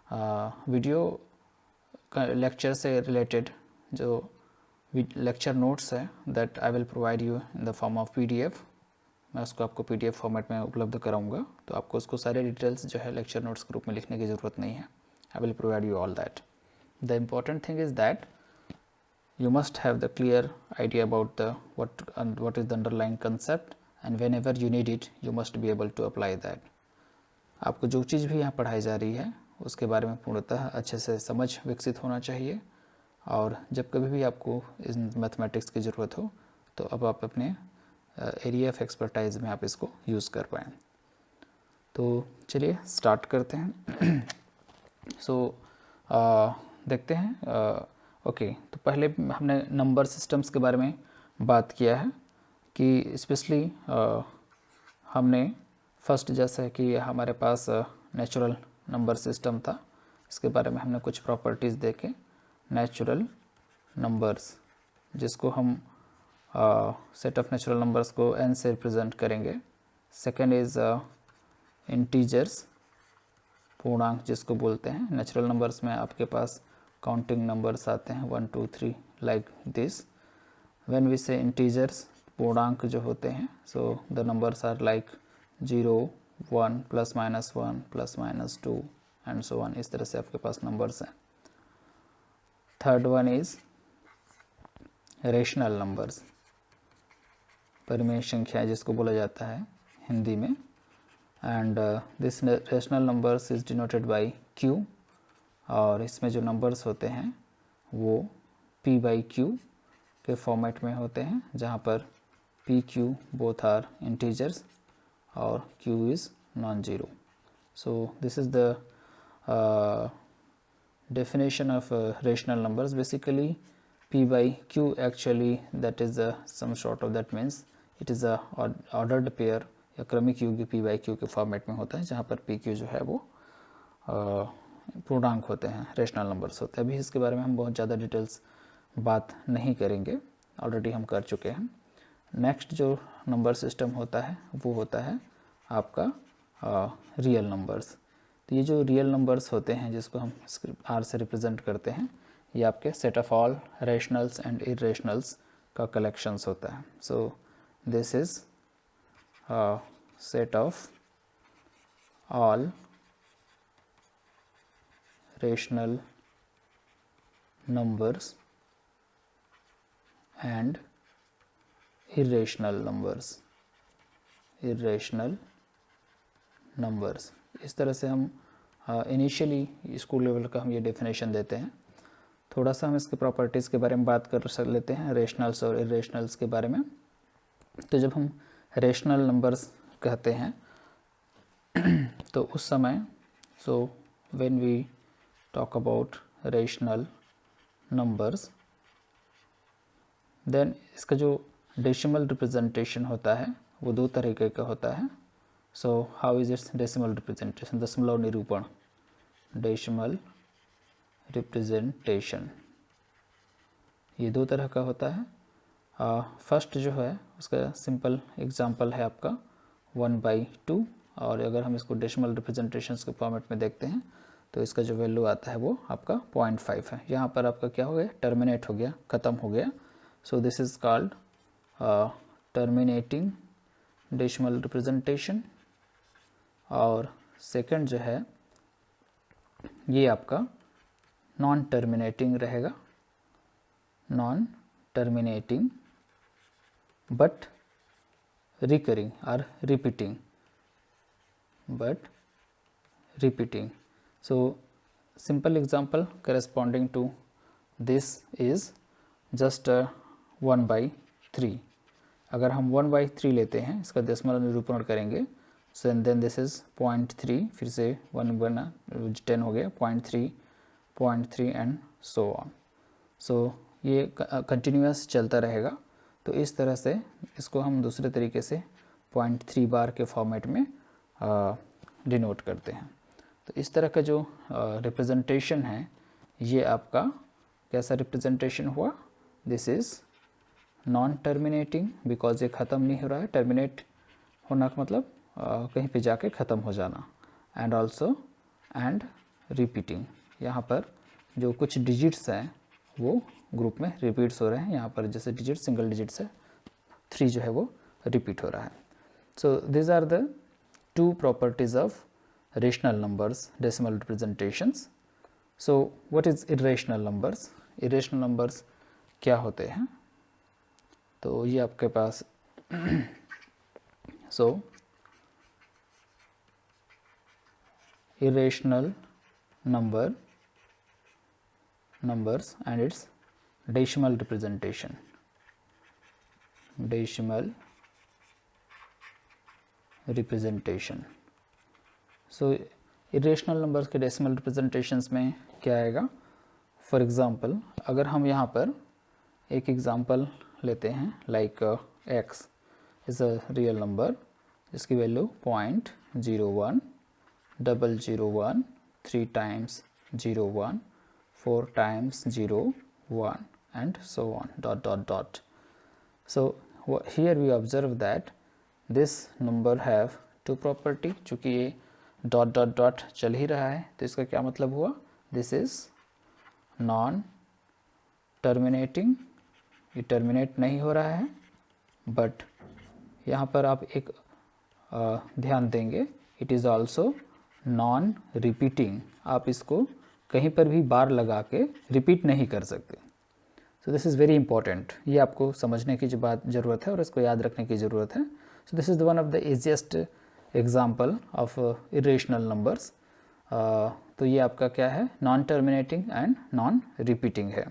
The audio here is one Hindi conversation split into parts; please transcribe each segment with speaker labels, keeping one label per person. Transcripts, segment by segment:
Speaker 1: वीडियो लेक्चर से रिलेटेड जो लेक्चर नोट्स है that I will provide you in the form of PDF। मैं उसको आपको PDF फॉर्मेट में उपलब्ध कराऊंगा, तो आपको उसको सारे डिटेल्स जो है लेक्चर नोट्स ग्रुप में लिखने की ज़रूरत नहीं है। I will provide you all that. The important thing is that you must have the clear idea about the what is the underlying concept, and whenever you need it you must be able to apply that। आपको जो चीज़ भी यहाँ पढ़ाई जा रही है उसके बारे में पूर्णतः अच्छे से समझ विकसित होना चाहिए, और जब कभी भी आपको इस मैथमेटिक्स की ज़रूरत हो तो अब आप अपने एरिया ऑफ एक्सपर्टाइज में आप इसको यूज़ कर पाएँ। तो चलिए स्टार्ट करते हैं। देखते हैं। ओके, तो पहले हमने नंबर सिस्टम्स के बारे में बात किया है कि स्पेशली हमने फर्स्ट जैसे कि हमारे पास नेचुरल नंबर सिस्टम था, इसके बारे में हमने कुछ प्रॉपर्टीज़ देखे। नेचुरल नंबर्स जिसको हम सेट ऑफ नेचुरल नंबर्स को n से रिप्रेजेंट करेंगे। सेकेंड इज़ इंटीजर्स, पूर्णांक जिसको बोलते हैं। नेचुरल नंबर्स में आपके पास काउंटिंग नंबर्स आते हैं 1 2 3 like this. When we say integers, पूर्णांक जो होते हैं, so the numbers are like 0 1 +-1 +-2 and so on. इस तरह से आपके पास नंबर्स हैं। Third one is rational numbers, परिमेय संख्या जिसको बोला जाता है हिंदी में। And this rational numbers is denoted by Q, और इसमें जो नंबर्स होते हैं वो P/Q के फॉर्मेट में होते हैं, जहाँ पर PQ बोथ आर इंटीजर्स और Q is non zero. So this is the definition of rational numbers. Basically P/Q actually that is some sort of, that means it is a ordered pair या क्रमिक युग्म P/Q के फॉर्मेट में होता है, जहाँ पर PQ जो है वो पूर्णांक होते हैं, रेशनल नंबर्स होते हैं। अभी इसके बारे में हम बहुत ज़्यादा डिटेल्स बात नहीं करेंगे, ऑलरेडी हम कर चुके हैं। नेक्स्ट जो नंबर सिस्टम होता है वो होता है आपका रियल नंबर्स। तो ये जो रियल नंबर्स होते हैं जिसको हम R से रिप्रेजेंट करते हैं, ये आपके set of all rationals and irrationals का कलेक्शंस होता है। So this is set of all rational numbers and irrational numbers। इस तरह से हम इनिशियली स्कूल लेवल का हम ये डेफिनेशन देते हैं। थोड़ा सा हम इसके प्रॉपर्टीज़ के बारे में बात कर लेते हैं, रेशनल्स और इरेशनल्स के बारे में। तो जब हम रेशनल नंबर्स कहते हैं तो उस समय when we talk about rational numbers, then इसका जो डेसिमल रिप्रेजेंटेशन होता है वो दो तरीके का होता है। So how is it's decimal representation, दशमलव निरूपण, डेसिमल रिप्रेजेंटेशन, ये दो तरह का होता है। फर्स्ट जो है उसका सिंपल एग्जांपल है आपका 1/2, और अगर हम इसको डेसिमल रिप्रेजेंटेशंस के फॉर्मेट में देखते हैं तो इसका जो वैल्यू आता है वो आपका 0.5 है। यहाँ पर आपका क्या हो गया, टर्मिनेट हो गया, ख़त्म हो गया। So this is called terminating decimal representation. और सेकंड जो है ये आपका नॉन टर्मिनेटिंग रहेगा, नॉन टर्मिनेटिंग बट रिकरिंग और repeating, So simple example corresponding to this is just 1/3। अगर हम 1/3 लेते हैं, इसका दशमलव निरूपण करेंगे, सो देन दिस इज़ 0.3, फिर से 1 बना 10 हो गया, 0.3 एंड सो ऑन। सो ये कंटिन्यूस चलता रहेगा। तो इस तरह से इसको हम दूसरे तरीके से 0.3 बार के फॉर्मेट में डिनोट करते हैं। तो इस तरह का जो रिप्रेजेंटेशन है ये आपका कैसा रिप्रेजेंटेशन हुआ, this is non terminating, because ये ख़त्म नहीं हो रहा है। टर्मिनेट होना का मतलब कहीं पे जाके ख़त्म हो जाना, एंड ऑल्सो एंड रिपीटिंग। यहाँ पर जो कुछ डिजिट्स हैं वो ग्रुप में रिपीट्स हो रहे हैं। यहाँ पर जैसे डिजिट सिंगल डिजिट्स है, 3 जो है वो रिपीट हो रहा है। So this are the 2 properties of rational numbers, decimal representations. So what is irrational numbers? Irrational numbers क्या होते हैं? तो ये आपके पास सो irrational numbers and its decimal representation. So irrational numbers के decimal representations में क्या आएगा? फॉर एग्ज़ाम्पल अगर हम यहाँ पर एक एग्ज़ाम्पल लेते हैं like x is a real number जिसकी value 0.01 001 3 times 01 4 times 01 and so on dot. So here we observe that this number have 2 property। चूँकि ये dot चल ही रहा है तो इसका क्या मतलब हुआ? This is non terminating, ये टर्मिनेट नहीं हो रहा है। बट यहाँ पर आप एक ध्यान देंगे, it is also non repeating. आप इसको कहीं पर भी बार लगा के रिपीट नहीं कर सकते। सो दिस इज़ वेरी इंपॉर्टेंट। ये आपको समझने की जो बात ज़रूरत है और इसको याद रखने की ज़रूरत है। So this is one of the easiest example of irrational numbers. तो ये आपका क्या है? Non terminating and non repeating है।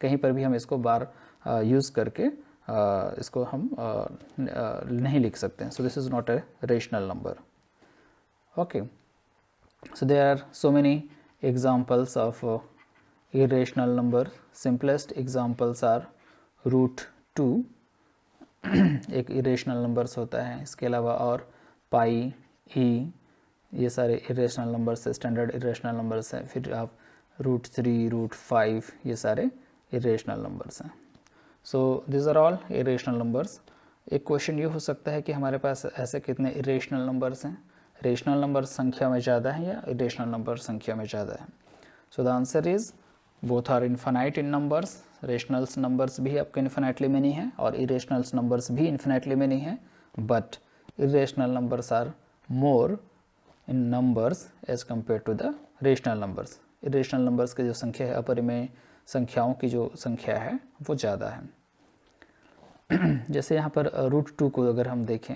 Speaker 1: कहीं पर भी हम इसको बार यूज़ करके इसको हम नहीं लिख सकते हैं। So this is not a rational number. Okay, so there are so many examples of irrational number. Simplest examples are √2 एक irrational numbers होता है। इसके अलावा और पाई, ई, ये सारे irrational numbers है, standard irrational numbers हैं। फिर आप √3 √5 ये सारे irrational numbers हैं। so these are all irrational numbers। एक क्वेश्चन ये हो सकता है कि हमारे पास ऐसे कितने irrational numbers हैं? रेशनल नंबर संख्या में ज़्यादा है या इरेशनल नंबर संख्या में ज़्यादा है? So the answer is both are infinite in numbers. Rationals numbers भी आपके इन्फिनाइटली मेनी है और इरेशनल्स नंबर्स भी इन्फिनाइटली मेनी है। But irrational numbers are more in numbers as compare to the rational numbers. Irrational numbers की जो संख्या है, अपरिमेय संख्याओं की जो संख्या है वो ज़्यादा है। जैसे यहाँ पर √2 को अगर हम देखें,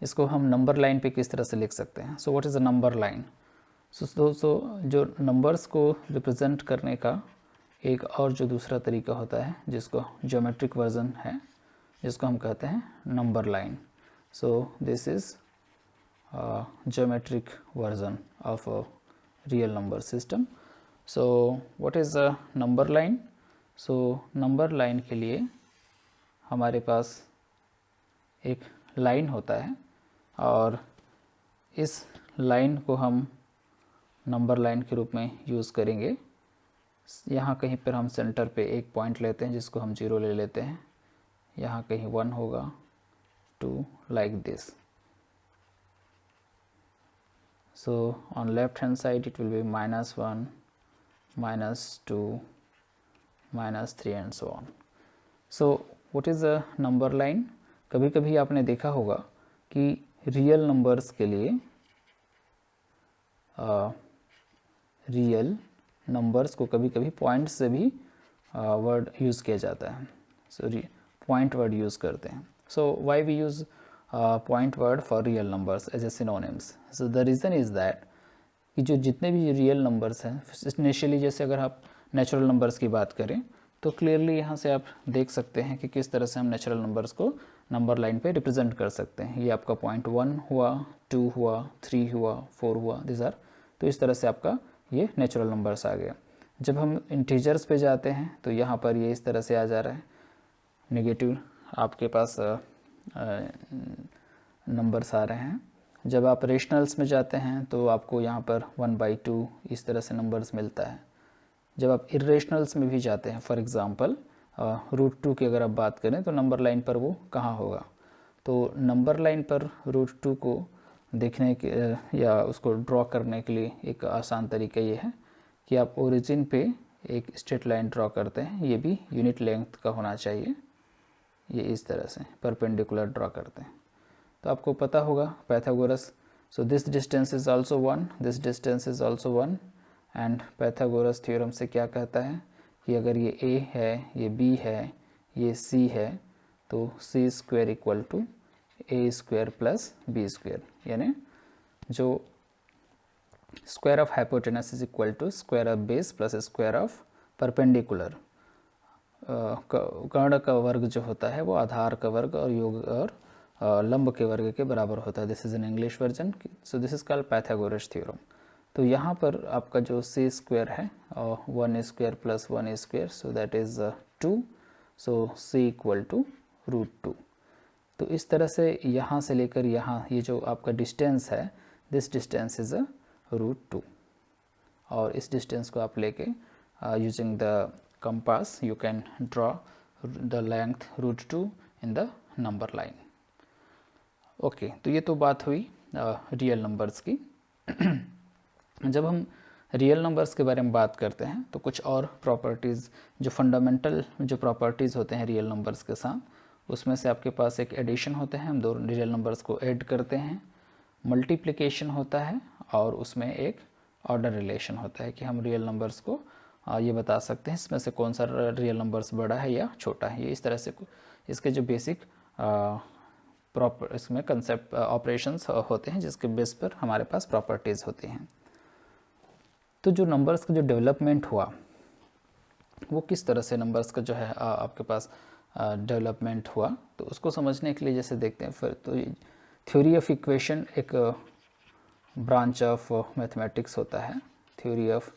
Speaker 1: इसको हम नंबर लाइन पे किस तरह से लिख सकते हैं? So what is a number line? So जो नंबर्स को रिप्रेजेंट करने का एक और जो दूसरा तरीका होता है जिसको ज्योमेट्रिक वर्जन है, जिसको हम कहते हैं number line. So this is geometric version of real number system. So what is a number line? So number line के लिए हमारे पास एक लाइन होता है और इस लाइन को हम नंबर लाइन के रूप में यूज़ करेंगे। यहाँ कहीं पर हम सेंटर पे एक पॉइंट लेते हैं जिसको हम 0 ले लेते हैं। यहाँ कहीं 1 होगा, 2 like this. So on left hand side it will be -1 -2 -3 and so on. So what is a number line? कभी कभी आपने देखा होगा कि रियल नंबर्स के लिए रियल नंबर्स को कभी कभी पॉइंट से भी वर्ड यूज़ किया जाता है। सो पॉइंट वर्ड यूज़ करते हैं। So why we use point word for real numbers as a synonyms? So the reason is that कि जो जितने भी रियल नंबर्स हैं इनिशियली, जैसे अगर आप नेचुरल नंबर्स की बात करें तो क्लियरली यहाँ से आप देख सकते हैं कि किस तरह से हम नेचुरल नंबर्स को नंबर लाइन पे रिप्रेजेंट कर सकते हैं। ये आपका 0.1 हुआ, 2 हुआ, 3 हुआ, 4 हुआ, दिस आर। तो इस तरह से आपका ये नेचुरल नंबर्स आ गया। जब हम इंटीजर्स पे जाते हैं तो यहाँ पर ये इस तरह से आ जा रहा है, नेगेटिव आपके पास नंबर्स आ रहे हैं। जब आप रेशनल्स में जाते हैं तो आपको यहाँ पर 1/2 इस तरह से नंबर्स मिलता है। जब आप इरेशनल्स में भी जाते हैं, फॉर एग्ज़ाम्पल √2 की अगर आप बात करें तो नंबर लाइन पर वो कहाँ होगा? तो नंबर लाइन पर √2 को देखने के या उसको ड्रॉ करने के लिए एक आसान तरीका ये है कि आप ओरिजिन पे एक स्ट्रेट लाइन ड्रॉ करते हैं, ये भी यूनिट लेंथ का होना चाहिए, ये इस तरह से परपेंडिकुलर ड्रॉ करते हैं। तो आपको पता होगा Pythagoras, so this distance is also 1, this distance is also 1, and Pythagoras theorem से क्या कहता है कि अगर ये a है, ये b है, ये c है, तो c square equal to a square plus b square, यानी जो square of hypotenuse is equal to square of base plus square of perpendicular, कर्ण का वर्ग जो होता है वो आधार का वर्ग और योग और लंब के वर्ग के बराबर होता है। This is in English version, so this is called Pythagoras theorem. तो यहाँ पर आपका जो c स्क्वायर है 1 square plus 1 square, so that is 2, so c equal to √2। तो इस तरह से यहाँ से लेकर यहाँ ये जो आपका डिस्टेंस है, दिस डिस्टेंस इज √2, और इस डिस्टेंस को आप लेके using the compass you can draw the length √2 in the number line. Okay, तो ये तो बात हुई रियल नंबर्स की। जब हम रियल नंबर्स के बारे में बात करते हैं तो कुछ और प्रॉपर्टीज़, जो फंडामेंटल जो प्रॉपर्टीज़ होते हैं रियल नंबर्स के साथ, उसमें से आपके पास एक एडिशन होते हैं, हम दो रियल नंबर्स को ऐड करते हैं, मल्टीप्लिकेशन होता है, और उसमें एक ऑर्डर रिलेशन होता है कि हम रियल नंबर्स को ये बता सकते हैं इसमें से कौन सा रियल नंबर्स बड़ा है या छोटा है। ये इस तरह से इसके जो बेसिक प्रॉपर इसमें कंसेप्ट ऑपरेशंस होते हैं जिसके बेस पर हमारे पास प्रॉपर्टीज़ होती हैं। तो जो नंबर्स का जो डेवलपमेंट हुआ वो किस तरह से नंबर्स का जो है आपके पास डेवलपमेंट हुआ, तो उसको समझने के लिए जैसे देखते हैं फिर, तो थ्योरी ऑफ इक्वेशन एक ब्रांच ऑफ मैथमेटिक्स होता है, थ्योरी ऑफ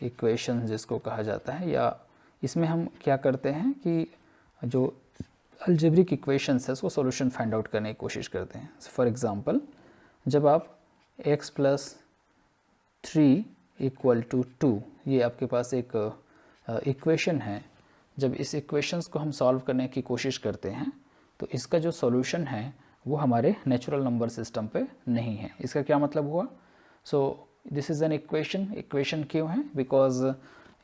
Speaker 1: इक्वेशन जिसको कहा जाता है, या इसमें हम क्या करते हैं कि जो अलजेब्रिक इक्वेशंस है उसको सॉल्यूशन फाइंड आउट करने की कोशिश करते हैं। फॉर एग्जांपल, जब आप x प्लस 3 इक्वल टू 2, ये आपके पास एक इक्वेशन है, जब इस इक्वेशंस को हम सॉल्व करने की कोशिश करते हैं तो इसका जो सॉल्यूशन है वो हमारे नेचुरल नंबर सिस्टम पे नहीं है। इसका क्या मतलब हुआ? सो this is an equation. Equation क्यों है? बिकॉज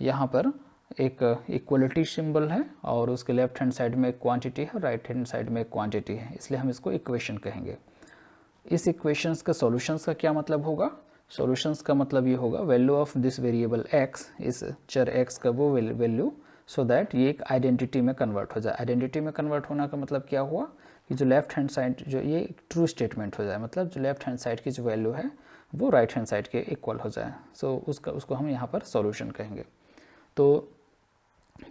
Speaker 1: यहाँ पर एक इक्वलिटी सिंबल है और उसके लेफ्ट हैंड साइड में एक क्वांटिटी है और राइट हैंड साइड में एक क्वांटिटी है, इसलिए हम इसको इक्वेशन कहेंगे। इस इक्वेशंस का सॉल्यूशंस का क्या मतलब होगा? सॉल्यूशंस का मतलब ये होगा value of this variable x, इस चर x का वो वैल्यू, सो दैट ये एक आइडेंटिटी में कन्वर्ट हो जाए। आइडेंटिटी में कन्वर्ट होना का मतलब क्या हुआ कि जो लेफ्ट हैंड साइड जो ये ट्रू स्टेटमेंट हो जाए, मतलब जो लेफ्ट हैंड साइड की जो वैल्यू है वो राइट हैंड साइड के इक्वल हो जाए। सो उसको हम यहाँ पर सॉल्यूशन कहेंगे। तो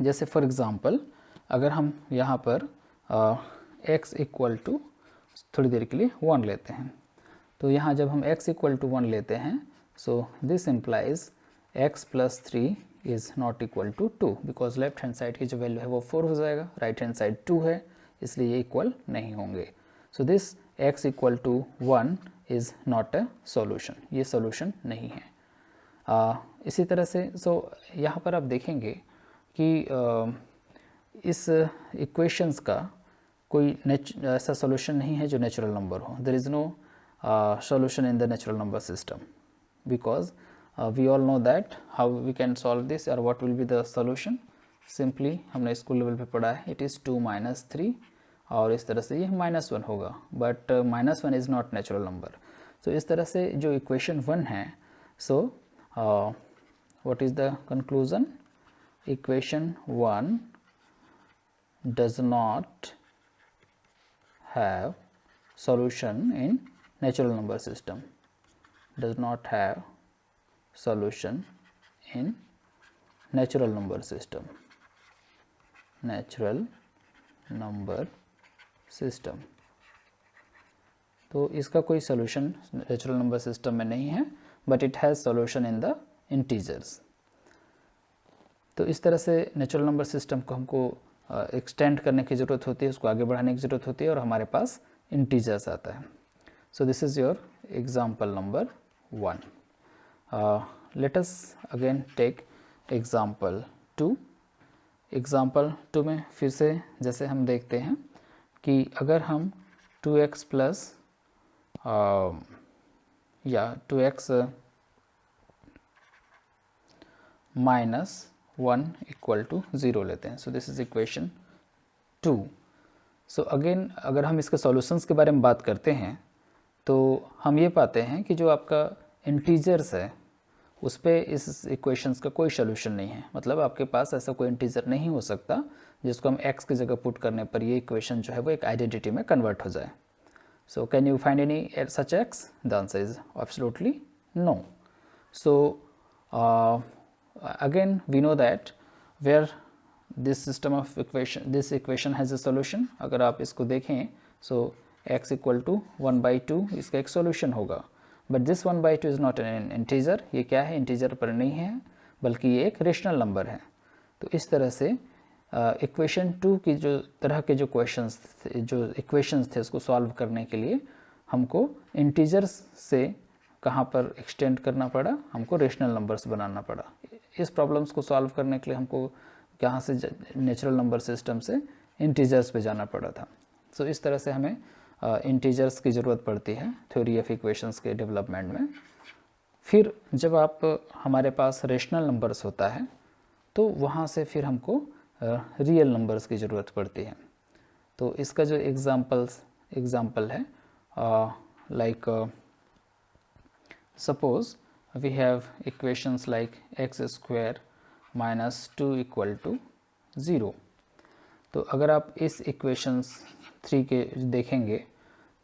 Speaker 1: जैसे फॉर एग्ज़ाम्पल अगर हम यहाँ पर x इक्वल टू थोड़ी देर के लिए 1 लेते हैं, तो यहाँ जब हम x इक्वल टू 1 लेते हैं, so this implies x plus 3 is not equal to 2, because left hand side की जो वैल्यू है वो 4 हो जाएगा, राइट हैंड साइड 2 है, इसलिए ये इक्वल नहीं होंगे। So this x equal to 1 is not a solution, ये सॉल्यूशन नहीं है। इसी तरह से यहाँ पर आप देखेंगे कि इस इक्वेशंस का कोई ऐसा सॉल्यूशन नहीं है जो नेचुरल नंबर हो। There is no solution in the natural number system, because we all know that how we can solve this or what will be the solution. Simply हमने स्कूल लेवल पे पढ़ा है, it is 2 minus 3, और इस तरह से ये -1 होगा, but -1 is not natural number. So इस तरह से जो equation 1 है, so what is the conclusion? Equation 1 does not have solution in natural number system, does not have solution in natural number system, natural number system। तो इसका कोई सॉल्यूशन नेचुरल नंबर सिस्टम में नहीं है, but it has solution in the integers. तो इस तरह से नेचुरल नंबर सिस्टम को हमको एक्सटेंड करने की ज़रूरत होती है, उसको आगे बढ़ाने की ज़रूरत होती है, और हमारे पास इंटीजर्स आता है। So this is your example number 1. Let us again take example 2. Example 2 में फिर से जैसे हम देखते हैं कि अगर हम 2x प्लस या 2x माइनस 1 इक्वल टू 0 लेते हैं। So this is equation 2। So again अगर हम इसके सॉल्यूशंस के बारे में बात करते हैं तो हम ये पाते हैं कि जो आपका इंटीजर्स है उस पर इस इक्वेशंस का कोई सोल्यूशन नहीं है। मतलब आपके पास ऐसा कोई इंटीजर नहीं हो सकता जिसको हम x की जगह पुट करने पर ये इक्वेशन जो है वो एक आइडेंटिटी में कन्वर्ट हो जाए। So can you find any such x? The answer is absolutely no. So again we know that where this system of equation, this equation has a solution। अगर आप इसको देखें so x इक्वल टू 1/2 इसका एक सॉल्यूशन होगा, but this 1/2 is not an integer. ये क्या है? इंटीजर पर नहीं है बल्कि ये एक रेशनल नंबर है। तो इस तरह से इक्वेशन 2 की जो तरह के जो क्वेश्चंस जो इक्वेशंस थे उसको सॉल्व करने के लिए हमको इंटीजर्स से कहाँ पर एक्सटेंड करना पड़ा, हमको रेशनल नंबर्स बनाना पड़ा। इस प्रॉब्लम्स को सॉल्व करने के लिए हमको कहाँ से नेचुरल नंबर सिस्टम से इंटीजर्स पे जाना पड़ा था। सो इस तरह से हमें इंटीजर्स की ज़रूरत पड़ती है थ्योरी ऑफ इक्वेशंस के डेवलपमेंट में। फिर जब आप हमारे पास रेशनल नंबर्स होता है तो वहाँ से फिर हमको रियल नंबर्स की ज़रूरत पड़ती है। तो इसका जो एग्ज़ाम्पल है like suppose we have equations like x² minus 2 equal to 0। तो अगर आप इस इक्वेशंस 3 के देखेंगे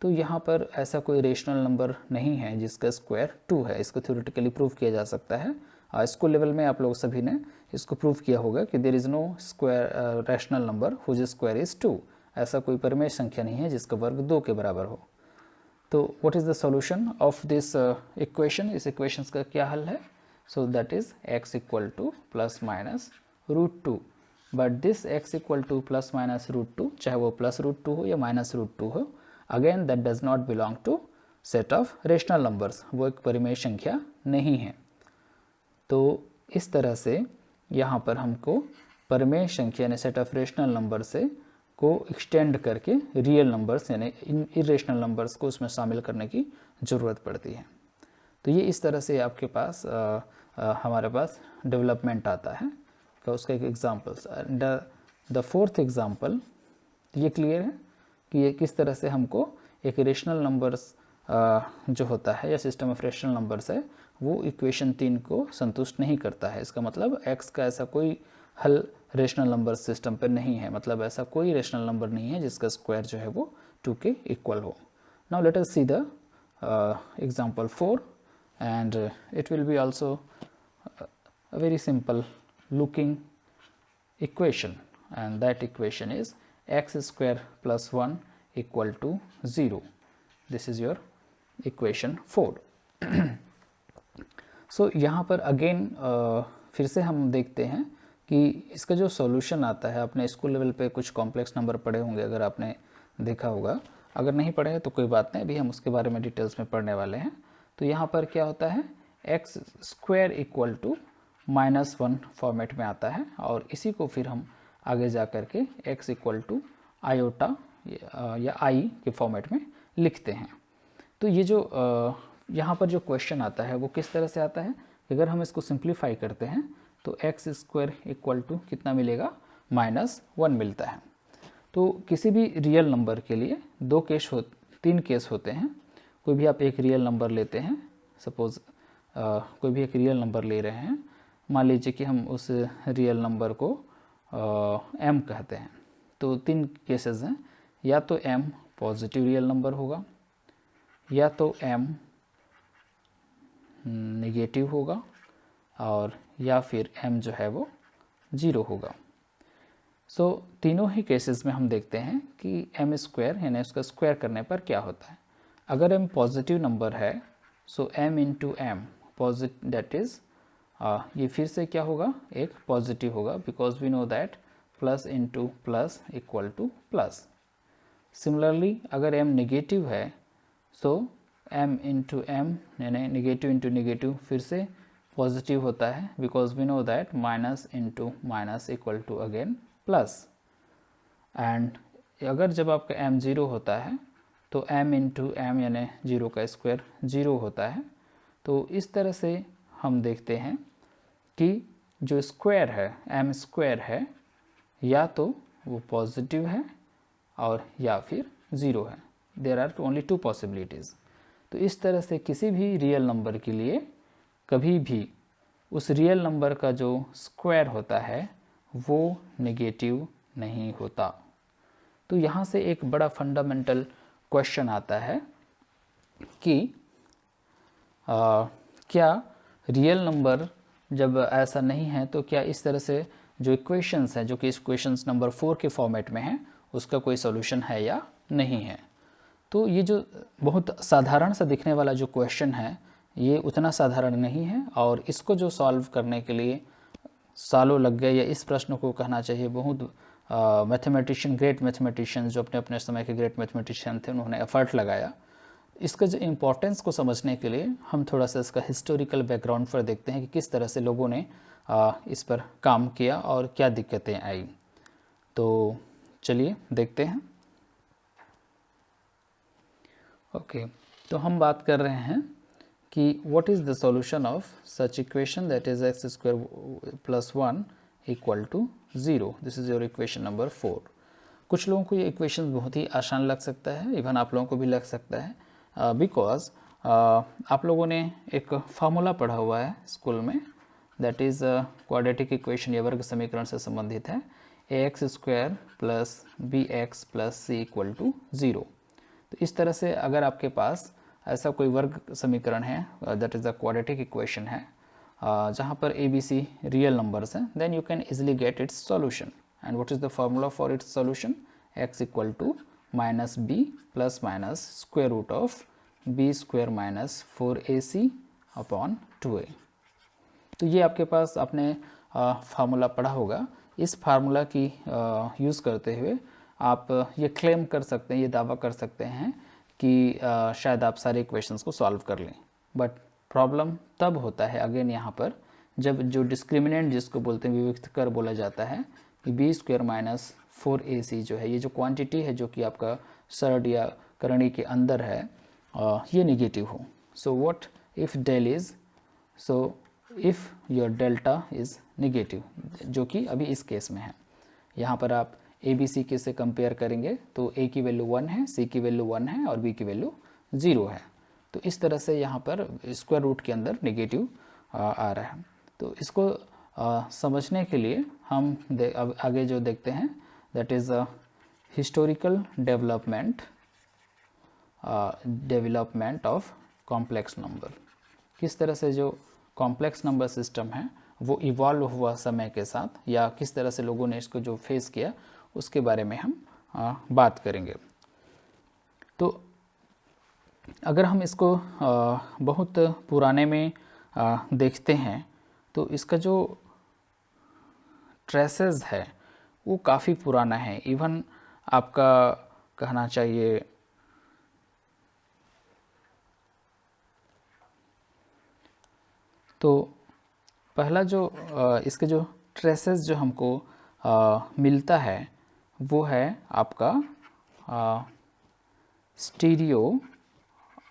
Speaker 1: तो यहाँ पर ऐसा कोई रेशनल नंबर नहीं है जिसका स्क्वायर 2 है। इसको थ्योरेटिकली प्रूव किया जा सकता है। स्कूल लेवल में आप लोग सभी ने इसको प्रूव किया होगा कि there is no square rational number whose square is 2। ऐसा कोई परिमेय संख्या नहीं है जिसका वर्ग 2 के बराबर हो। तो what is the solution of this equation? इस इक्वेशंस का क्या हल है? So that is x equal to plus minus √2। But this x equal to plus minus √2, चाहे वो प्लस √2 हो या माइनस √2 हो, again that does not belong to set of rational numbers. वो एक परिमेय संख्या नहीं है। तो इस तरह से यहाँ पर हमको परिमेय संख्या यानी सेट ऑफ रेशनल नंबर से को एक्सटेंड करके रियल नंबर्स यानी इरेशनल नंबर्स को उसमें शामिल करने की ज़रूरत पड़ती है। तो ये इस तरह से आपके पास हमारे पास डेवलपमेंट आता है। तो उसका एक एग्जांपल्स द फोर्थ एग्जांपल, ये क्लियर है कि ये किस तरह से हमको एक रेशनल नंबर्स जो होता है या सिस्टम ऑफ रेशनल नंबर्स है वो इक्वेशन 3 को संतुष्ट नहीं करता है। इसका मतलब x का ऐसा कोई हल रेशनल नंबर सिस्टम पर नहीं है। मतलब ऐसा कोई रेशनल नंबर नहीं है जिसका स्क्वायर जो है वो 2 के इक्वल हो। Now let us see the example 4 and it will be also a very simple looking equation, and that equation is x² plus 1 equal to 0. This is your equation 4. So यहाँ पर again फिर से हम देखते हैं कि इसका जो सॉल्यूशन आता है, अपने स्कूल लेवल पे कुछ कॉम्प्लेक्स नंबर पढ़े होंगे अगर आपने देखा होगा, अगर नहीं पढ़े हैं तो कोई बात नहीं, अभी हम उसके बारे में डिटेल्स में पढ़ने वाले हैं। तो यहाँ पर क्या होता है, x² इक्वल टू -1 फॉर्मेट में आता है और इसी को फिर हम आगे जा कर के x इक्वल टू आयोटा या i के फॉर्मेट में लिखते हैं। तो ये जो यहाँ पर जो क्वेश्चन आता है वो किस तरह से आता है, अगर हम इसको सिंप्लीफाई करते हैं तो x² इक्वल टू कितना मिलेगा, -1 मिलता है। तो किसी भी रियल नंबर के लिए 3 केस होते हैं। कोई भी आप एक रियल नंबर लेते हैं, सपोज़ कोई भी एक रियल नंबर ले रहे हैं, मान लीजिए कि हम उस रियल नंबर को m कहते हैं। तो 3 केसेस हैं, या तो m पॉजिटिव रियल नंबर होगा, या तो m नेगेटिव होगा, और या फिर m जो है वो 0 होगा। सो तीनों ही केसेस में हम देखते हैं कि m² यानी उसका स्क्वायर करने पर क्या होता है। अगर m पॉजिटिव नंबर है so m into m positive, that is ये फिर से क्या होगा, एक पॉजिटिव होगा, because we know that plus into plus equal to plus. Similarly अगर m नेगेटिव है सो m इंटू m यानी नेगेटिव इंटू नेगेटिव फिर से पॉजिटिव होता है, because we know that minus into minus equal to again plus. And अगर जब आपका m 0 होता है तो m इंटू m यानी 0 का स्क्वायर 0 होता है, तो इस तरह से हम देखते हैं कि जो स्क्वायर है एम स्क्वायर है या तो वो पॉजिटिव है और या फिर ज़ीरो है। There are only two possibilities. तो इस तरह से किसी भी रियल नंबर के लिए कभी भी उस रियल नंबर का जो स्क्वायर होता है वो नेगेटिव नहीं होता। तो यहाँ से एक बड़ा फंडामेंटल क्वेश्चन आता है कि क्या रियल नंबर जब ऐसा नहीं है तो क्या इस तरह से जो इक्वेशंस हैं जो कि इक्वेशंस नंबर 4 के फॉर्मेट में हैं उसका कोई सॉल्यूशन है या नहीं है। तो ये जो बहुत साधारण सा दिखने वाला जो क्वेश्चन है ये उतना साधारण नहीं है और इसको जो सॉल्व करने के लिए सालों लग गए, या इस प्रश्न को कहना चाहिए बहुत मैथमेटिशियन ग्रेट मैथमेटिशियन जो अपने अपने समय के ग्रेट मैथमेटिशियन थे उन्होंने एफर्ट लगाया। इसका जो इम्पोर्टेंस को समझने के लिए हम थोड़ा सा इसका हिस्टोरिकल बैकग्राउंड पर देखते हैं कि किस तरह से लोगों ने इस पर काम किया और क्या दिक्कतें आई। तो चलिए देखते हैं। ओके, तो हम बात कर रहे हैं कि what is the solution of such equation that is x square plus 1 equal to 0। This is your equation number 4। कुछ लोगों को ये इक्वेशन बहुत ही आसान लग सकता है, इवन आप लोगों को भी लग सकता है बिकॉज आप लोगों ने एक फार्मूला पढ़ा हुआ है स्कूल में, दैट इज़ क्वाड्रेटिक इक्वेशन या वर्ग समीकरण से संबंधित है, A X square plus B X plus C equal to 0। तो इस तरह से अगर आपके पास ऐसा कोई वर्ग समीकरण है that is a quadratic equation है जहाँ पर A B C real numbers हैं, then you can easily get its solution. And what is the formula for its solution? X equal to minus B plus minus square root of B square minus 4ac upon 2a। तो ये आपके पास आपने फार्मूला पढ़ा होगा। इस फार्मूला की यूज़ करते हुए आप ये क्लेम कर सकते हैं, ये दावा कर सकते हैं कि शायद आप सारे इक्वेशंस को सॉल्व कर लें। बट प्रॉब्लम तब होता है अगेन यहाँ पर जब जो डिस्क्रिमिनेंट जिसको बोलते हैं विविक्त कर बोला जाता है कि बी स्क्वायर माइनस 4ac जो है, ये जो क्वांटिटी है जो कि आपका सरड या करणी के अंदर है ये निगेटिव हो। So what if del is, so if your delta is negative, जो कि अभी इस केस में है। यहाँ पर आप ए बी सी के से कंपेयर करेंगे तो ए की वैल्यू 1 है, सी की वैल्यू 1 है और बी की वैल्यू 0 है। तो इस तरह से यहाँ पर स्क्वायर रूट के अंदर नेगेटिव आ रहा है। तो इसको समझने के लिए हम अब आगे जो देखते हैं that is historical development of complex number. किस तरह से जो कॉम्प्लेक्स नंबर सिस्टम है वो इवॉल्व हुआ समय के साथ, या किस तरह से लोगों ने इसको जो फेस किया उसके बारे में हम बात करेंगे। तो अगर हम इसको बहुत पुराने में देखते हैं तो इसका जो ट्रेसेस है वो काफ़ी पुराना है। इवन आपका कहना चाहिए तो पहला जो इसके जो ट्रेसेस जो हमको मिलता है वो है आपका stereo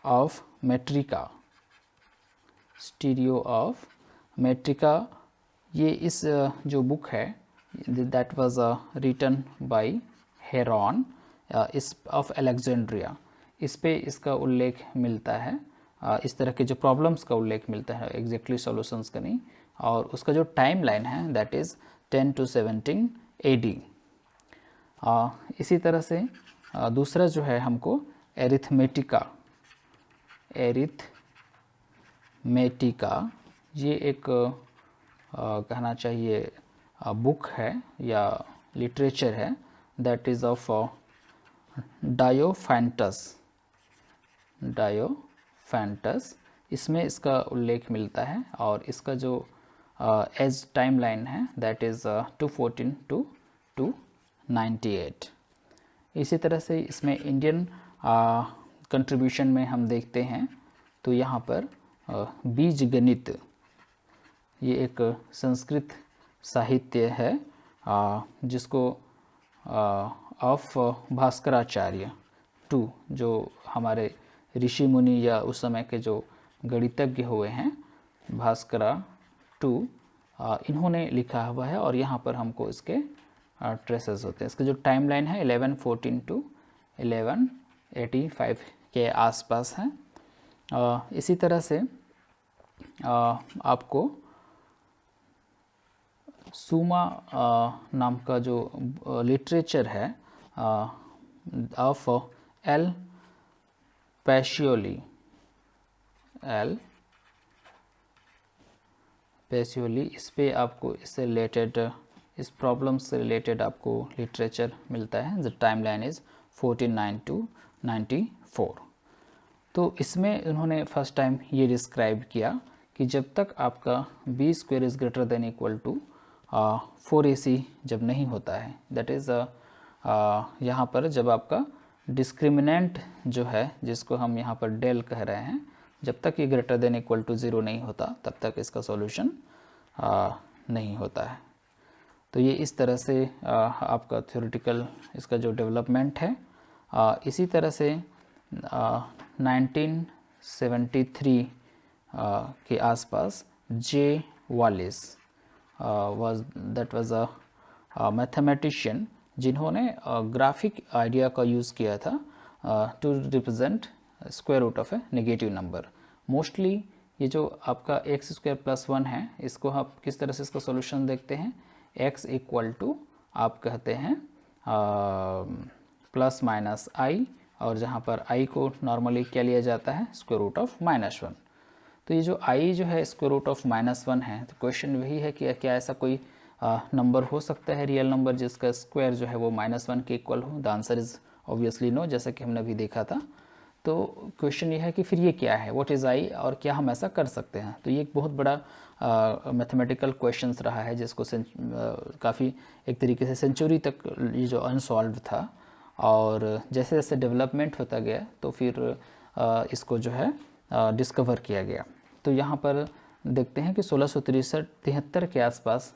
Speaker 1: of Metrica. Stereo of Metrica, ये इस जो बुक है that was written by Heron is of Alexandria, इस पे इसका उल्लेख मिलता है। इस तरह के जो प्रॉब्लम्स का उल्लेख मिलता है, एग्जैक्टली सॉल्यूशंस का नहीं। और उसका जो टाइम लाइन है दैट इज़ 10 to 17 AD। इसी तरह से दूसरा जो है हमको एरिथमेटिका, ये एक कहना चाहिए बुक है या लिटरेचर है दैट इज़ ऑफ डायोफेंटस। इसमें इसका उल्लेख मिलता है और इसका जो एज टाइम लाइन है दैट इज़ 214 to 298। इसी तरह से इसमें इंडियन कंट्रीब्यूशन में हम देखते हैं तो यहाँ पर बीज गणित, ये एक संस्कृत साहित्य है जिसको ऑफ भास्कराचार्य टू, जो हमारे ऋषि मुनि या उस समय के जो गणितज्ञ हुए हैं, भास्करा टू, इन्होंने लिखा हुआ है और यहाँ पर हमको इसके ट्रेसेस होते हैं। इसका जो टाइमलाइन है 1114 टू 1185 के आसपास है। इसी तरह से आपको सुमा नाम का जो लिटरेचर है ऑफ एल पैसियोली, इस पे आपको इससे रिलेटेड, इस प्रॉब्लम से रिलेटेड आपको लिटरेचर मिलता है। The time line is 1409 to 94। तो इसमें उन्होंने फर्स्ट टाइम ये डिस्क्राइब किया कि जब तक आपका b square is greater than equal to 4ac जब नहीं होता है, दैट इज़ यहाँ पर जब आपका डिस्क्रिमिनेंट जो है, जिसको हम यहाँ पर डेल कह रहे हैं, जब तक ये ग्रेटर देन इक्वल टू 0 नहीं होता तब तक इसका सॉल्यूशन नहीं होता है। तो ये इस तरह से आपका थ्योरेटिकल इसका जो डेवलपमेंट है। इसी तरह से 1973 के आसपास J Wallis that was a mathematician, जिन्होंने ग्राफिक आइडिया का यूज़ किया था to represent square root of a negative number. Mostly ये जो आपका एक्स स्क्वायर प्लस 1 है, इसको आप किस तरह से इसका सॉल्यूशन देखते हैं, x इक्वल टू आप कहते हैं प्लस माइनस आई, और जहाँ पर i को नॉर्मली क्या लिया जाता है, स्क्वायर रूट ऑफ -1। तो ये जो i जो है स्क्वायर रूट ऑफ -1 है, तो क्वेश्चन वही है कि क्या ऐसा कोई नंबर हो सकता है रियल नंबर जिसका स्क्वायर जो है वो -1 के इक्वल हो। The answer is obviously no, जैसा कि हमने अभी देखा था। तो क्वेश्चन ये है कि फिर ये क्या है, व्हाट इज़ आई, और क्या हम ऐसा कर सकते हैं। तो ये एक बहुत बड़ा मैथमेटिकल क्वेश्चंस रहा है, जिसको काफ़ी एक तरीके से सेंचुरी तक ये जो अनसॉल्व था, और जैसे जैसे डेवलपमेंट होता गया तो फिर इसको जो है डिस्कवर किया गया। तो यहाँ पर देखते हैं कि 1663 के आसपास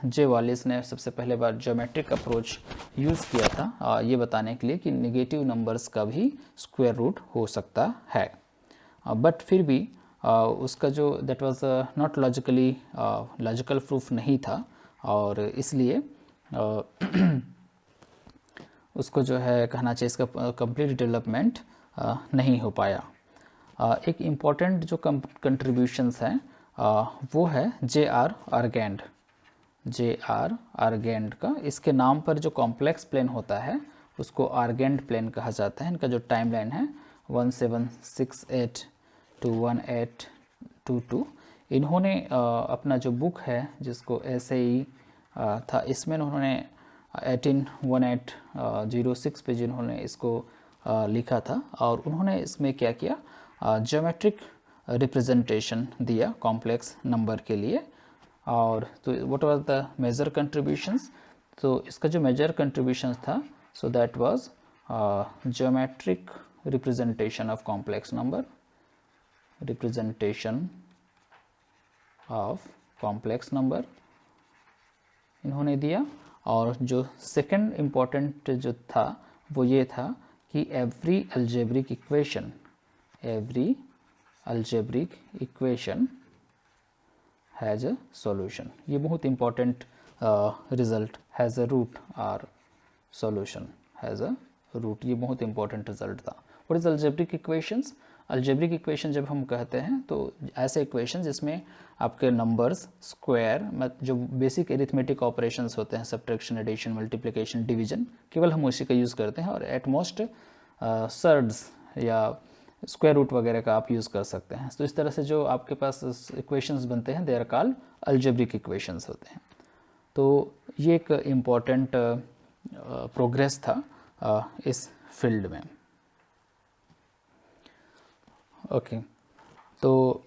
Speaker 1: जे वालिस ने सबसे पहले बार ज्योमेट्रिक अप्रोच यूज़ किया था ये बताने के लिए कि नेगेटिव नंबर्स का भी स्क्वायर रूट हो सकता है। बट फिर भी उसका जो that was not logical proof नहीं था, और इसलिए उसको जो है कहना चाहिए इसका कंप्लीट डेवलपमेंट नहीं हो पाया। एक इम्पॉर्टेंट जो कंट्रीब्यूशंस हैं वो है जे आर आर्गेंड का। इसके नाम पर जो कॉम्प्लेक्स प्लेन होता है उसको आर्गेंड प्लेन कहा जाता है। इनका जो टाइमलाइन है 1768 टू 1822। इन्होंने अपना जो बुक है जिसको ऐसे ही था, इसमें उन्होंने 1806 पे जिन्होंने इसको लिखा था, और उन्होंने इसमें क्या किया, ज्योमेट्रिक रिप्रेजेंटेशन दिया कॉम्प्लेक्स नंबर के लिए। और तो what was the major contributions, तो इसका जो मेजर कंट्रीब्यूशंस था, so that was geometric representation of complex number, इन्होंने दिया। और जो सेकंड इम्पॉर्टेंट जो था वो ये था कि every algebraic equation has a solution. ये बहुत important result, has a root और सॉल्यूशन हैज़ अ रूट, ये बहुत इम्पॉर्टेंट रिजल्ट था। What is algebraic equations, algebraic equation जब हम कहते हैं तो ऐसे इक्वेशन जिसमें आपके नंबर्स स्क्वायर जो बेसिक एरिथमेटिक ऑपरेशंस होते हैं, सब्ट्रैक्शन, एडिशन, मल्टीप्लिकेशन, डिवीजन, केवल हम उसी का यूज़ करते हैं, और एट मोस्ट सर्ड्स या स्क्वायर रूट वगैरह का आप यूज़ कर सकते हैं। तो इस तरह से जो आपके पास इक्वेशंस बनते हैं they are called algebraic equations होते हैं। तो ये एक इम्पॉर्टेंट प्रोग्रेस था इस फील्ड में। ओके, तो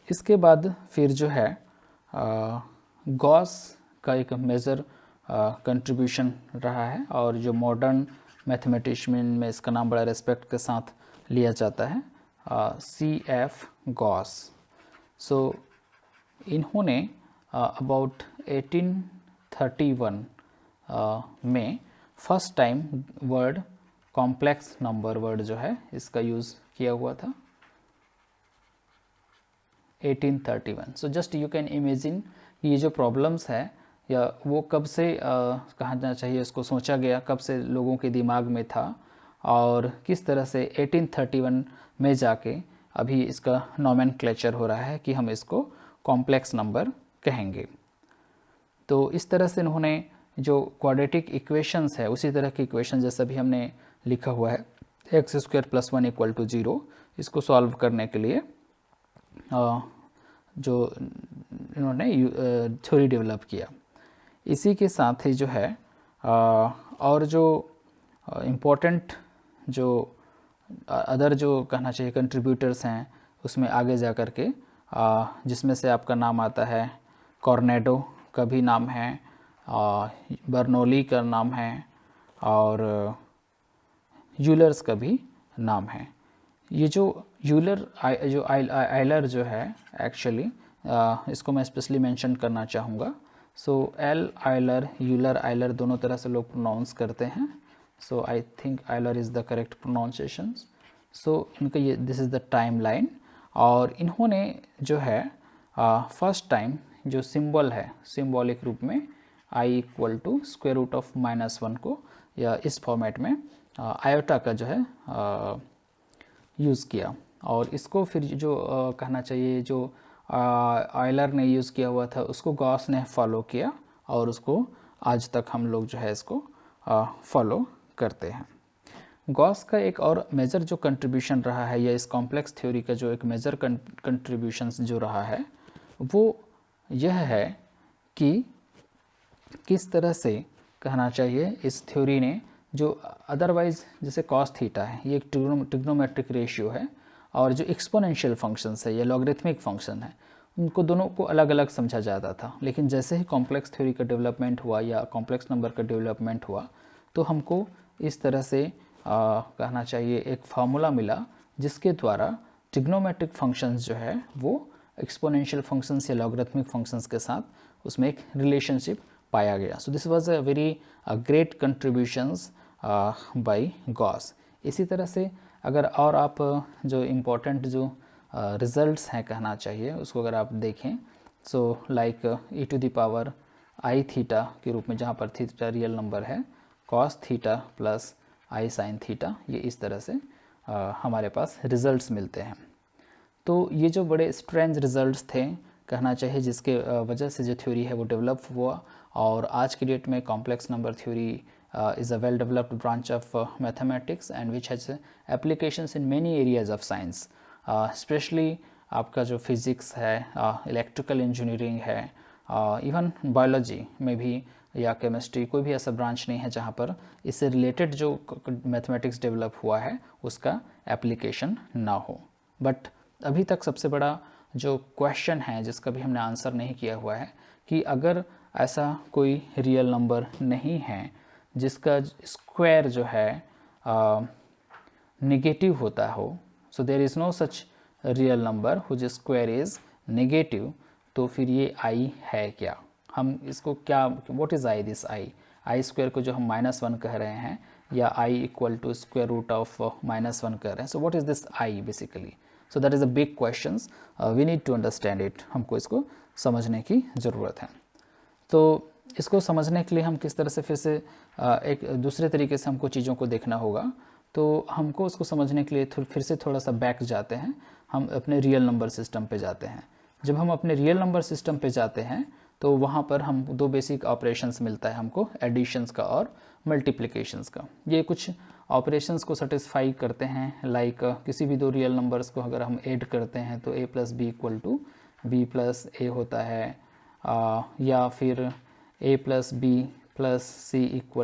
Speaker 1: इसके बाद फिर जो है गॉस का एक मेजर कंट्रीब्यूशन रहा है, और जो मॉडर्न मैथमेटिशियन में इसका नाम बड़ा रेस्पेक्ट के साथ लिया जाता है, C.F. गॉस। सो इन्होंने अबाउट 1831 में first time word complex number word जो है इसका यूज़ किया हुआ था। 1831। So just you can imagine ये जो प्रॉब्लम्स है या वो कब से कहना चाहिए इसको सोचा गया, कब से लोगों के दिमाग में था और किस तरह से 1831 में जाके अभी इसका नोमेनक्लेचर हो रहा है कि हम इसको कॉम्प्लेक्स नंबर कहेंगे। तो इस तरह से इन्होंने जो क्वाड्रेटिक इक्वेशंस है उसी तरह की इक्वेशन जैसा भी हमने लिखा हुआ है x² + 1 = 0, इसको सॉल्व करने के लिए जो इन्होंने थ्योरी डेवलप किया। इसी के साथ ही जो है और जो इम्पोर्टेंट जो अदर जो कहना चाहिए कंट्रीब्यूटर्स हैं उसमें आगे जा कर के जिसमें से आपका नाम आता है कॉर्नेडो का भी नाम है, बर्नौली का नाम है और यूलर्स का भी नाम है। ये जो यूलर जो आइलर जो है एक्चुअली इसको मैं स्पेशली मेंशन करना चाहूँगा। So L Euler, Euler, Euler दोनों तरह से लोग प्रोनाउंस करते हैं। So I think Euler is the correct pronunciation. So इनका ये this is the time line और इन्होंने जो है फर्स्ट टाइम जो सिंबल है सिंबॉलिक रूप में i = √(-1) को या इस फॉर्मेट में आयोटा का जो है यूज़ किया और इसको फिर जो कहना चाहिए जो आयलर ने यूज़ किया हुआ था उसको गॉस ने फॉलो किया और उसको आज तक हम लोग जो है इसको फॉलो करते हैं। गॉस का एक और मेजर जो कंट्रीब्यूशन रहा है या इस कॉम्प्लेक्स थ्योरी का जो एक मेजर कंट्रीब्यूशंस जो रहा है वो यह है कि किस तरह से कहना चाहिए इस थ्योरी ने जो अदरवाइज जैसे कॉस थीटा है ये एक ट्रिग्नोमेट्रिक रेशियो है और जो एक्सपोनेंशियल फंक्शंस है या लॉगरिथमिक फंक्शन है उनको दोनों को अलग अलग समझा जाता था। लेकिन जैसे ही कॉम्प्लेक्स थ्योरी का डेवलपमेंट हुआ या कॉम्प्लेक्स नंबर का डेवलपमेंट हुआ तो हमको इस तरह से कहना चाहिए एक फार्मूला मिला जिसके द्वारा ट्रिग्नोमेट्रिक फंक्शंस जो है वो एक्सपोनेंशियल फंक्शंस या लॉगरिथमिक फंक्शंस के साथ उसमें एक रिलेशनशिप पाया गया। So this was a very great contributions by Gauss. इसी तरह से अगर और आप जो इम्पोर्टेंट जो रिजल्ट्स हैं कहना चाहिए उसको अगर आप देखें सो लाइक e⁻i थीटा के रूप में जहाँ पर थीटा रियल नंबर है, cos theta plus i sin theta, ये इस तरह से हमारे पास रिजल्ट्स मिलते हैं। तो ये जो बड़े स्ट्रेंज रिजल्ट्स थे कहना चाहिए जिसके वजह से जो थ्योरी है वो डेवलप हुआ और आज की डेट में complex number theory is a well developed branch of mathematics and which has applications in many areas of science, specially आपका जो फिज़िक्स है, इलेक्ट्रिकल इंजीनियरिंग है, इवन बायोलॉजी में भी या केमिस्ट्री, कोई भी ऐसा ब्रांच नहीं है जहाँ पर इससे रिलेटेड जो मैथमेटिक्स डेवलप हुआ है उसका एप्लीकेशन ना हो। बट अभी तक सबसे बड़ा जो क्वेश्चन है जिसका भी हमने आंसर नहीं किया हुआ है कि अगर ऐसा कोई रियल नंबर नहीं है जिसका स्क्वायर जो है नेगेटिव होता हो, so there is no such real number whose square is negative, तो फिर ये i है क्या? हम इसको क्या, what is i this i square को जो हम -1 कह रहे हैं या i = √(-1) कह रहे हैं, so what is this i basically? So that is a big questions, we need to understand it. हमको इसको समझने की ज़रूरत है। तो इसको समझने के लिए हम किस तरह से फिर से एक दूसरे तरीके से हमको चीज़ों को देखना होगा। तो हमको उसको समझने के लिए फिर से थोड़ा सा बैक जाते हैं, हम अपने रियल नंबर सिस्टम पे जाते हैं। जब हम अपने रियल नंबर सिस्टम पे जाते हैं तो वहाँ पर हम दो बेसिक ऑपरेशंस मिलता है हमको, एडिशंस का और मल्टीप्लिकेशंस का। ये कुछ ऑपरेशंस को सेटिस्फाई करते हैं, लाइक किसी भी दो रियल नंबर्स को अगर हम ऐड करते हैं तो a + b = b + a होता है, या फिर a + b + c =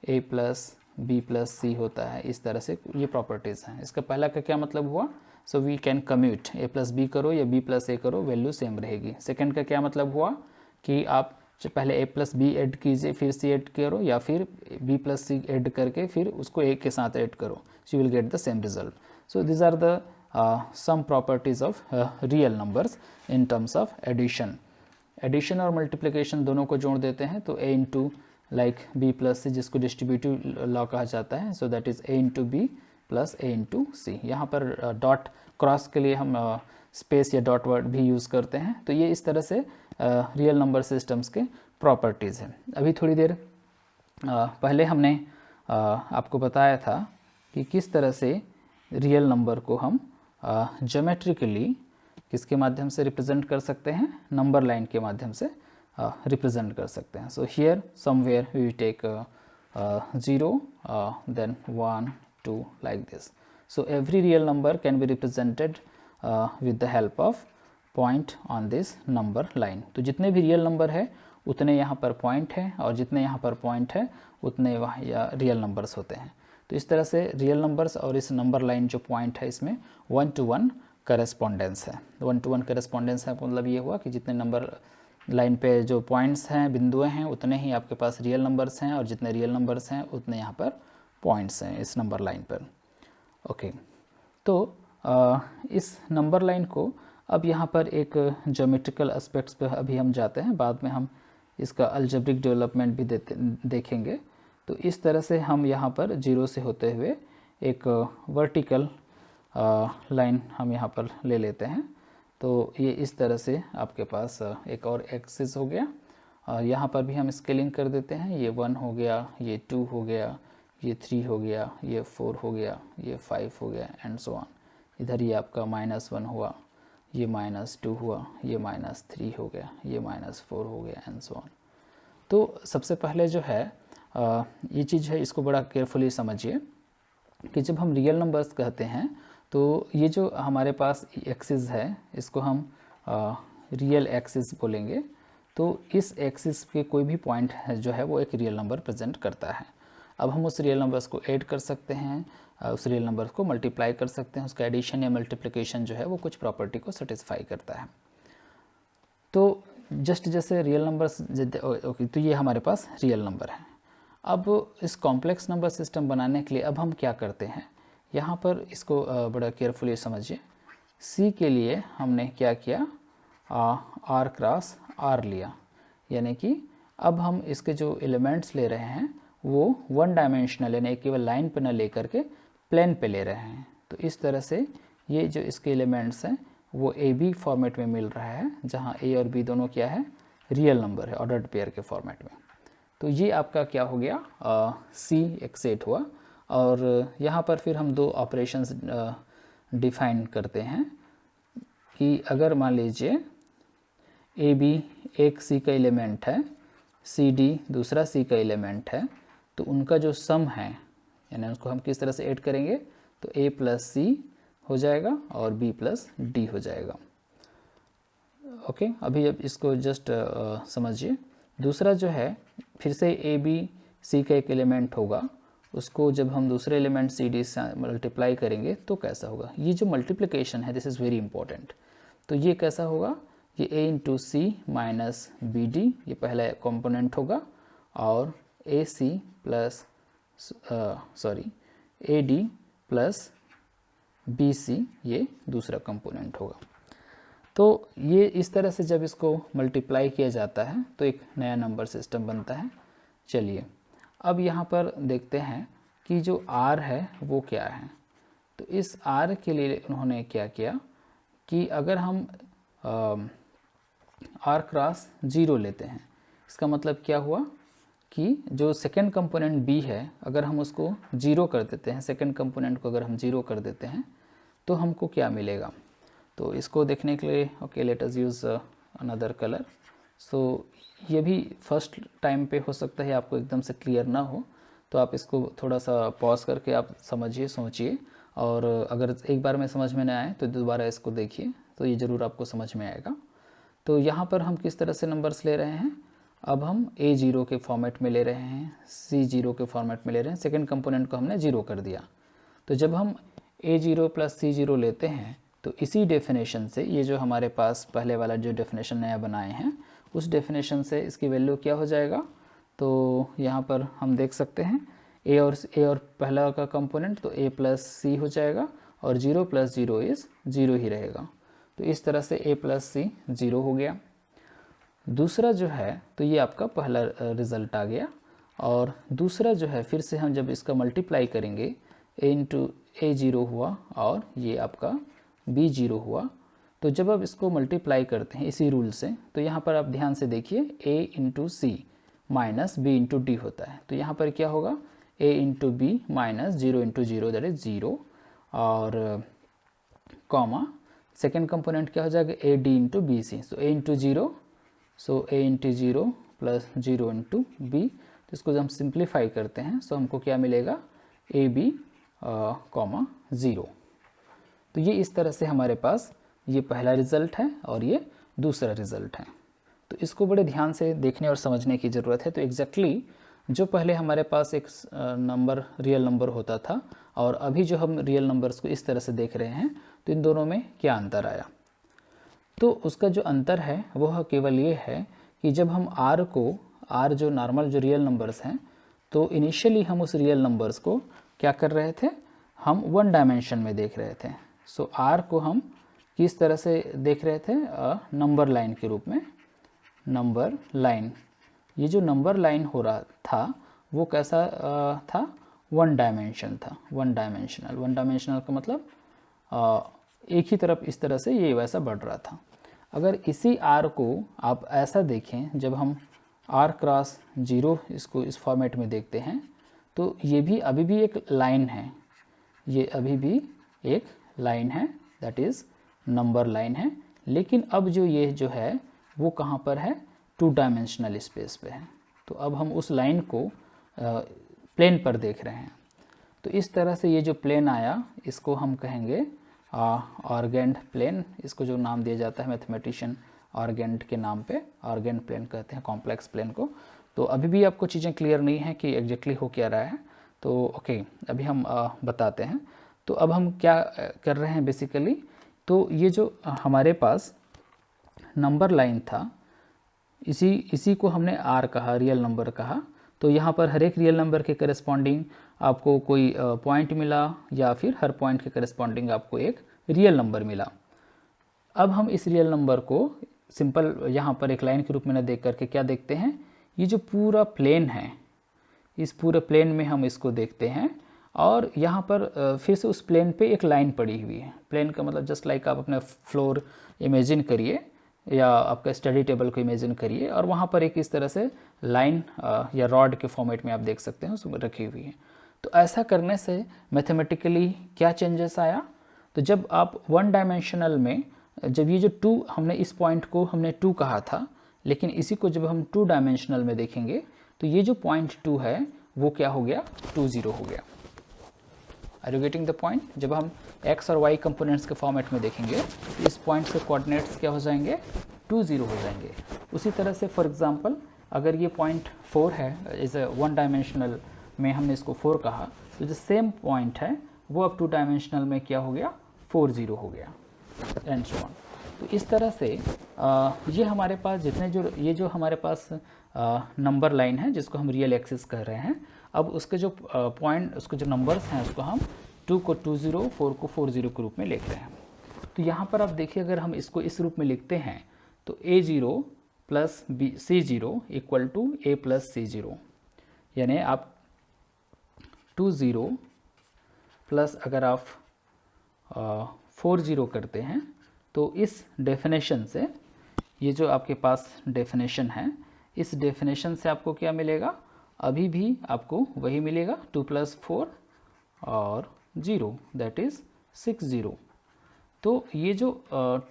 Speaker 1: a + b + c होता है। इस तरह से ये प्रॉपर्टीज़ हैं। इसका पहला का क्या मतलब हुआ? So we can commute, a + b करो या b + a करो, वैल्यू सेम रहेगी। सेकंड का क्या मतलब हुआ कि आप पहले a + b ऐड कीजिए फिर c ऐड करो या फिर b + c ऐड करके फिर उसको a के साथ ऐड करो, so you will get the same result. So this are the some properties of real numbers in terms of addition. Addition और मल्टीप्लिकेशन दोनों को जोड़ देते हैं तो a * लाइक b + c, जिसको डिस्ट्रीब्यूटिव लॉ कहा जाता है, so that is a * b + a * c। यहाँ पर डॉट क्रॉस के लिए हम स्पेस या डॉट वर्ड भी यूज़ करते हैं। तो ये इस तरह से रियल नंबर सिस्टम्स के प्रॉपर्टीज़ हैं। अभी थोड़ी देर पहले हमने आपको बताया था कि किस तरह से रियल नंबर को हम ज्योमेट्रिकली किसके माध्यम से रिप्रेजेंट कर सकते हैं, नंबर लाइन के माध्यम से रिप्रेजेंट कर सकते हैं। So here somewhere we take 0 then 1 2 like this. So every real number can be represented with the help of point on this number line. तो जितने भी रियल नंबर है उतने यहाँ पर पॉइंट है, और जितने यहाँ पर पॉइंट है उतने वहाँ या रियल नंबर्स होते हैं। तो इस तरह से रियल नंबर्स और इस नंबर लाइन जो पॉइंट है इसमें 1-to-1 करेस्पॉन्डेंस है। 1-to-1 करेस्पॉन्डेंस है मतलब ये हुआ कि जितने नंबर लाइन पे जो पॉइंट्स हैं, बिंदुएं हैं, उतने ही आपके पास रियल नंबर्स हैं, और जितने रियल नंबर्स हैं उतने यहाँ पर पॉइंट्स हैं इस नंबर लाइन पर। ओके, तो इस नंबर लाइन को अब यहाँ पर एक ज्योमेट्रिकल एस्पेक्ट्स पे अभी हम जाते हैं, बाद में हम इसका अलजेब्रिक डेवलपमेंट भी देखेंगे। तो इस तरह से हम यहाँ पर 0 से होते हुए एक वर्टिकल लाइन हम यहाँ पर ले लेते हैं। तो ये इस तरह से आपके पास एक और एक्सिस हो गया, और यहाँ पर भी हम स्केलिंग कर देते हैं। ये 1 हो गया, ये 2 हो गया, ये 3 हो गया, ये 4 हो गया, ये 5 हो गया, एंड सो ऑन। इधर ये आपका -1 हुआ, ये -2 हुआ, ये -3 हो गया, ये -4 हो गया, एंड सो ऑन। तो सबसे पहले जो है ये चीज़ है, इसको बड़ा केयरफुली समझिए कि जब हम रियल नंबर्स कहते हैं तो ये जो हमारे पास एक्सिस है इसको हम रियल एक्सिस बोलेंगे। तो इस एक्सिस के कोई भी पॉइंट है जो है वो एक रियल नंबर प्रेजेंट करता है। अब हम उस रियल नंबर्स को ऐड कर सकते हैं, उस रियल नंबर्स को मल्टीप्लाई कर सकते हैं, उसका एडिशन या मल्टीप्लिकेशन जो है वो कुछ प्रॉपर्टी को सेटिस्फाई करता है। तो जस्ट जैसे रियल नंबर्स, ओके, तो ये हमारे पास रियल नंबर है। अब इस कॉम्प्लेक्स नंबर सिस्टम बनाने के लिए अब हम क्या करते हैं, यहाँ पर इसको बड़ा केयरफुली समझिए। C के लिए हमने क्या किया, R क्रॉस R लिया, यानी कि अब हम इसके जो एलिमेंट्स ले रहे हैं वो 1 डायमेंशनल यानी केवल लाइन पे न लेकर के प्लेन पे ले रहे हैं। तो इस तरह से ये जो इसके एलिमेंट्स हैं वो AB फॉर्मेट में मिल रहा है, जहाँ A और B दोनों क्या है, रियल नंबर है, ऑर्डर्ड पेयर के फॉर्मेट में। तो ये आपका क्या हो गया, C एक सेट हुआ। और यहाँ पर फिर हम 2 ऑपरेशंस डिफाइन करते हैं कि अगर मान लीजिए AB एक C का एलिमेंट है, CD दूसरा C का एलिमेंट है, तो उनका जो सम है यानी उसको हम किस तरह से ऐड करेंगे, तो A + C हो जाएगा और B + D हो जाएगा। ओके, अभी अब इसको जस्ट समझिए। दूसरा जो है फिर से AB C का एक एलिमेंट होगा, उसको जब हम दूसरे एलिमेंट CD से मल्टीप्लाई करेंगे तो कैसा होगा, ये जो मल्टीप्लिकेशन है दिस इज़ वेरी इंपॉर्टेंट। तो ये कैसा होगा, ये A × C - BD ये पहला कंपोनेंट होगा, और AC + AD + BC ये दूसरा कंपोनेंट होगा। तो ये इस तरह से जब इसको मल्टीप्लाई किया जाता है तो एक नया नंबर सिस्टम बनता है। चलिए अब यहाँ पर देखते हैं कि जो R है वो क्या है। तो इस R के लिए उन्होंने क्या किया कि अगर हम R क्रॉस 0 लेते हैं, इसका मतलब क्या हुआ कि जो सेकेंड कंपोनेंट B है अगर हम उसको 0 कर देते हैं, सेकेंड कंपोनेंट को अगर हम 0 कर देते हैं तो हमको क्या मिलेगा। तो इसको देखने के लिए okay let us use another colour. So ये भी फर्स्ट टाइम पे हो सकता है आपको एकदम से क्लियर ना हो, तो आप इसको थोड़ा सा पॉज करके आप समझिए, सोचिए, और अगर एक बार में समझ में ना आए तो दोबारा इसको देखिए, तो ये ज़रूर आपको समझ में आएगा। तो यहाँ पर हम किस तरह से नंबर्स ले रहे हैं, अब हम A0 के फॉर्मेट में ले रहे हैं, C0 के फॉर्मेट में ले रहे हैं, सेकेंड कंपोनेंट को हमने 0 कर दिया। तो जब हम A0 + C0 लेते हैं तो इसी डेफिनेशन से, ये जो हमारे पास पहले वाला जो डेफिनेशन नया बनाए हैं उस डेफिनेशन से इसकी वैल्यू क्या हो जाएगा। तो यहाँ पर हम देख सकते हैं A और पहला का कंपोनेंट तो A + C हो जाएगा, और 0 + 0 इज़ 0 ही रहेगा। तो इस तरह से A + C 0 हो गया। दूसरा जो है तो ये आपका पहला रिज़ल्ट आ गया, और दूसरा जो है फिर से हम जब इसका मल्टीप्लाई करेंगे A × A0 हुआ और ये आपका B0 हुआ, तो जब आप इसको मल्टीप्लाई करते हैं इसी रूल से, तो यहाँ पर आप ध्यान से देखिए a into c minus b into d होता है। तो यहाँ पर क्या होगा, a into b minus 0 into 0 that is 0, और कॉमा सेकेंड कंपोनेंट क्या हो जाएगा, a d into b c. So a into 0, so a into 0 plus 0 into b. तो इसको जब हम सिंप्लीफाई करते हैं सो हमको क्या मिलेगा, ए बी कॉमा 0। तो ये इस तरह से हमारे पास ये पहला रिज़ल्ट है और ये दूसरा रिज़ल्ट है। तो इसको बड़े ध्यान से देखने और समझने की ज़रूरत है। तो एग्जैक्टली जो पहले हमारे पास एक नंबर रियल नंबर होता था और अभी जो हम रियल नंबर्स को इस तरह से देख रहे हैं, तो इन दोनों में क्या अंतर आया। तो उसका जो अंतर है वह केवल ये है कि जब हम r जो नॉर्मल जो रियल नंबर्स हैं, तो इनिशियली हम उस रियल नंबर्स को क्या कर रहे थे, हम 1 डायमेंशन में देख रहे थे। सो r को हम किस तरह से देख रहे थे, नंबर लाइन के रूप में। नंबर लाइन, ये जो नंबर लाइन हो रहा था वो कैसा था, 1 डायमेंशन था, 1 डायमेंशनल का मतलब एक ही तरफ इस तरह से ये वैसा बढ़ रहा था। अगर इसी r को आप ऐसा देखें, जब हम r क्रॉस 0 इसको इस फॉर्मेट में देखते हैं, तो ये भी अभी भी एक लाइन है, ये अभी भी एक लाइन है, दैट इज़ नंबर लाइन है। लेकिन अब जो ये जो है वो कहाँ पर है, 2 डायमेंशनल स्पेस पे है। तो अब हम उस लाइन को प्लेन पर देख रहे हैं। तो इस तरह से ये जो प्लेन आया इसको हम कहेंगे ऑर्गेंड प्लेन। इसको जो नाम दिया जाता है मैथमेटिशियन ऑर्गेंड के नाम पे, ऑर्गेंड प्लेन कहते हैं कॉम्प्लेक्स प्लेन को। तो अभी भी आपको चीज़ें क्लियर नहीं है कि एग्जैक्टली हो क्या रहा है, तो ओके अभी हम बताते हैं। तो अब हम क्या कर रहे हैं बेसिकली, तो ये जो हमारे पास नंबर लाइन था, इसी को हमने r कहा, रियल नंबर कहा। तो यहाँ पर हर एक रियल नंबर के करस्पॉन्डिंग आपको कोई पॉइंट मिला, या फिर हर पॉइंट के करस्पॉन्डिंग आपको एक रियल नंबर मिला। अब हम इस रियल नंबर को सिंपल यहाँ पर एक लाइन के रूप में न देख करके क्या देखते हैं, ये जो पूरा प्लेन है, इस पूरे प्लेन में हम इसको देखते हैं, और यहाँ पर फिर से उस प्लेन पे एक लाइन पड़ी हुई है। प्लेन का मतलब जस्ट लाइक आप अपना फ्लोर इमेजिन करिए, या आपका स्टडी टेबल को इमेजिन करिए, और वहाँ पर एक इस तरह से लाइन या रॉड के फॉर्मेट में आप देख सकते हैं उसमें रखी हुई है। तो ऐसा करने से मैथमेटिकली क्या चेंजेस आया, तो जब आप 1 डायमेंशनल में, जब ये जो 2 हमने इस पॉइंट को हमने 2 कहा था, लेकिन इसी को जब हम 2 डायमेंशनल में देखेंगे तो ये जो पॉइंट 2 है वो क्या हो गया, 2 0 हो गया। Are you getting the point. जब हम x और y कंपोनेंट्स के फॉर्मेट में देखेंगे तो इस पॉइंट के कोऑर्डिनेट्स क्या हो जाएंगे, 2 0 हो जाएंगे। उसी तरह से फॉर एग्जांपल अगर ये पॉइंट 4 है, इज 1 डायमेंशनल में हमने इसको 4 कहा, तो जो सेम पॉइंट है वो अब 2 डायमेंशनल में क्या हो गया, 4 0 हो गया, एंड सो ऑन। तो इस तरह से ये हमारे पास जितने जो ये जो हमारे पास नंबर लाइन है जिसको हम रियल एक्सिस कह रहे हैं, अब उसके जो पॉइंट, उसके जो नंबर्स हैं उसको हम 2 को 2 0, 4 को 4 0 के रूप में लिख रहे हैं। तो यहाँ पर आप देखिए, अगर हम इसको इस रूप में लिखते हैं तो a0 plus c0 equal to a plus c0, यानी आप 2 0 प्लस अगर आप 4 0 करते हैं, तो इस डेफिनेशन से, ये जो आपके पास डेफिनेशन है, इस डेफिनेशन से आपको क्या मिलेगा, अभी भी आपको वही मिलेगा, 2 प्लस 4 और 0 दैट इज़ 6 0। तो ये जो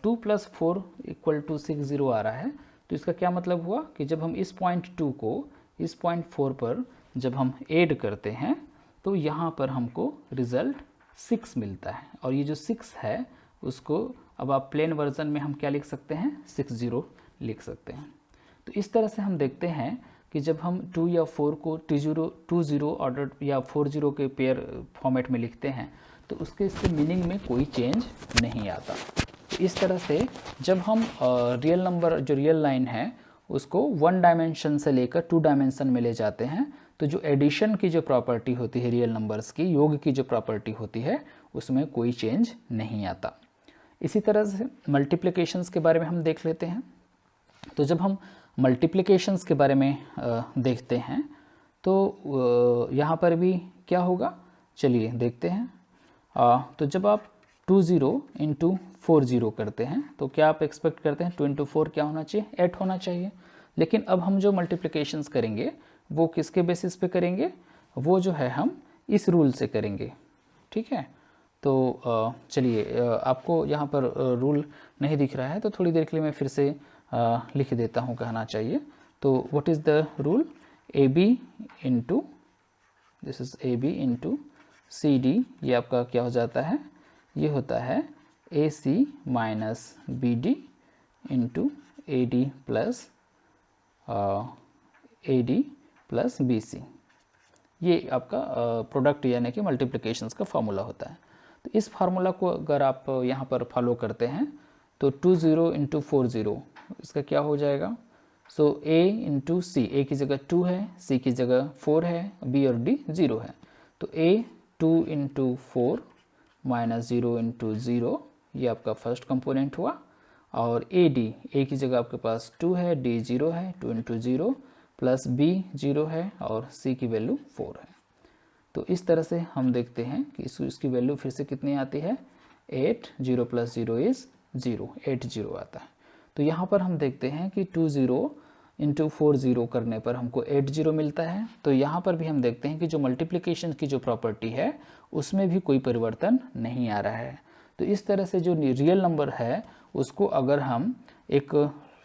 Speaker 1: 2 प्लस 4 इक्वल टू 6 0 आ रहा है, तो इसका क्या मतलब हुआ कि जब हम इस पॉइंट 2 को इस पॉइंट 4 पर जब हम ऐड करते हैं तो यहाँ पर हमको रिज़ल्ट 6 मिलता है। और ये जो 6 है उसको अब आप प्लेन वर्जन में हम क्या लिख सकते हैं, 6 0 लिख सकते हैं। तो इस तरह से हम देखते हैं कि जब हम 2 या 4 को 2 0 ऑर्डर या 4 0 के पेयर फॉर्मेट में लिखते हैं तो उसके इसके मीनिंग में कोई चेंज नहीं आता। तो इस तरह से जब हम रियल नंबर, जो रियल लाइन है, उसको 1 डायमेंशन से लेकर 2 डायमेंशन में ले जाते हैं, तो जो एडिशन की जो प्रॉपर्टी होती है रियल नंबर्स की, योग की जो प्रॉपर्टी होती है, उसमें कोई चेंज नहीं आता। इसी तरह से मल्टीप्लिकेशंस के बारे में हम देख लेते हैं। तो जब हम मल्टीप्लिकेशंस के बारे में देखते हैं तो यहाँ पर भी क्या होगा, चलिए देखते हैं। तो जब आप 20 इंटू 40 करते हैं तो क्या आप एक्सपेक्ट करते हैं 2 इंटू 4 क्या होना चाहिए, 8 होना चाहिए। लेकिन अब हम जो मल्टीप्लिकेशंस करेंगे वो किसके बेसिस पे करेंगे, वो जो है हम इस रूल से करेंगे, ठीक है। तो चलिए आपको यहाँ पर रूल नहीं दिख रहा है तो थोड़ी देर के लिए मैं फिर से लिख देता हूँ, कहना चाहिए। तो what is the rule, A B into, this is A B into C D, ये आपका क्या हो जाता है, ये होता है A C minus B D into A D plus A D plus B C. ये आपका प्रोडक्ट यानी कि मल्टीप्लिकेशंस का फार्मूला होता है। तो इस फार्मूला को अगर आप यहाँ पर फॉलो करते हैं तो 20 इंटू 40 इसका क्या हो जाएगा, सो a इंटू सी, ए की जगह 2 है, c की जगह 4 है, b और d 0 है। तो a 2 इंटू 4 माइनस 0 इंटू 0, ये आपका फर्स्ट कंपोनेंट हुआ। और ए की जगह आपके पास 2 है, d 0 है, 2 इंटू 0 प्लस b 0 है और c की वैल्यू 4 है। तो इस तरह से हम देखते हैं कि इसकी वैल्यू फिर से कितनी आती है, 8, 0 प्लस 0 इज़ 0, 80 आता है। तो यहाँ पर हम देखते हैं कि 20 इंटू 40 करने पर हमको 80 मिलता है। तो यहाँ पर भी हम देखते हैं कि जो मल्टीप्लिकेशन की जो प्रॉपर्टी है उसमें भी कोई परिवर्तन नहीं आ रहा है। तो इस तरह से जो रियल नंबर है उसको अगर हम एक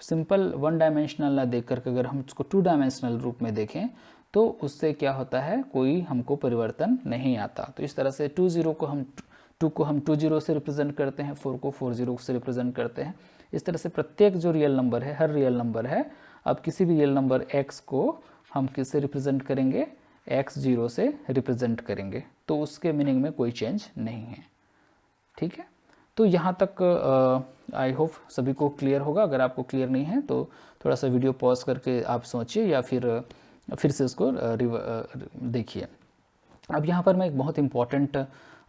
Speaker 1: सिंपल 1 डायमेंशनल ना देख करके अगर हम उसको 2 डायमेंशनल रूप में देखें तो उससे क्या होता है, कोई हमको परिवर्तन नहीं आता। तो इस तरह से 2 को हम 20 से रिप्रेजेंट करते हैं, 4 को 40 से रिप्रेजेंट करते हैं। इस तरह से प्रत्येक जो रियल नंबर है, हर रियल नंबर है, अब किसी भी रियल नंबर x को हम किससे रिप्रेजेंट करेंगे, x0 से रिप्रेजेंट करेंगे। तो उसके मीनिंग में कोई चेंज नहीं है, ठीक है। तो यहाँ तक आई होप सभी को क्लियर होगा। अगर आपको क्लियर नहीं है तो थोड़ा सा वीडियो पॉज करके आप सोचिए या फिर से उसको देखिए। अब यहाँ पर मैं एक बहुत इम्पॉर्टेंट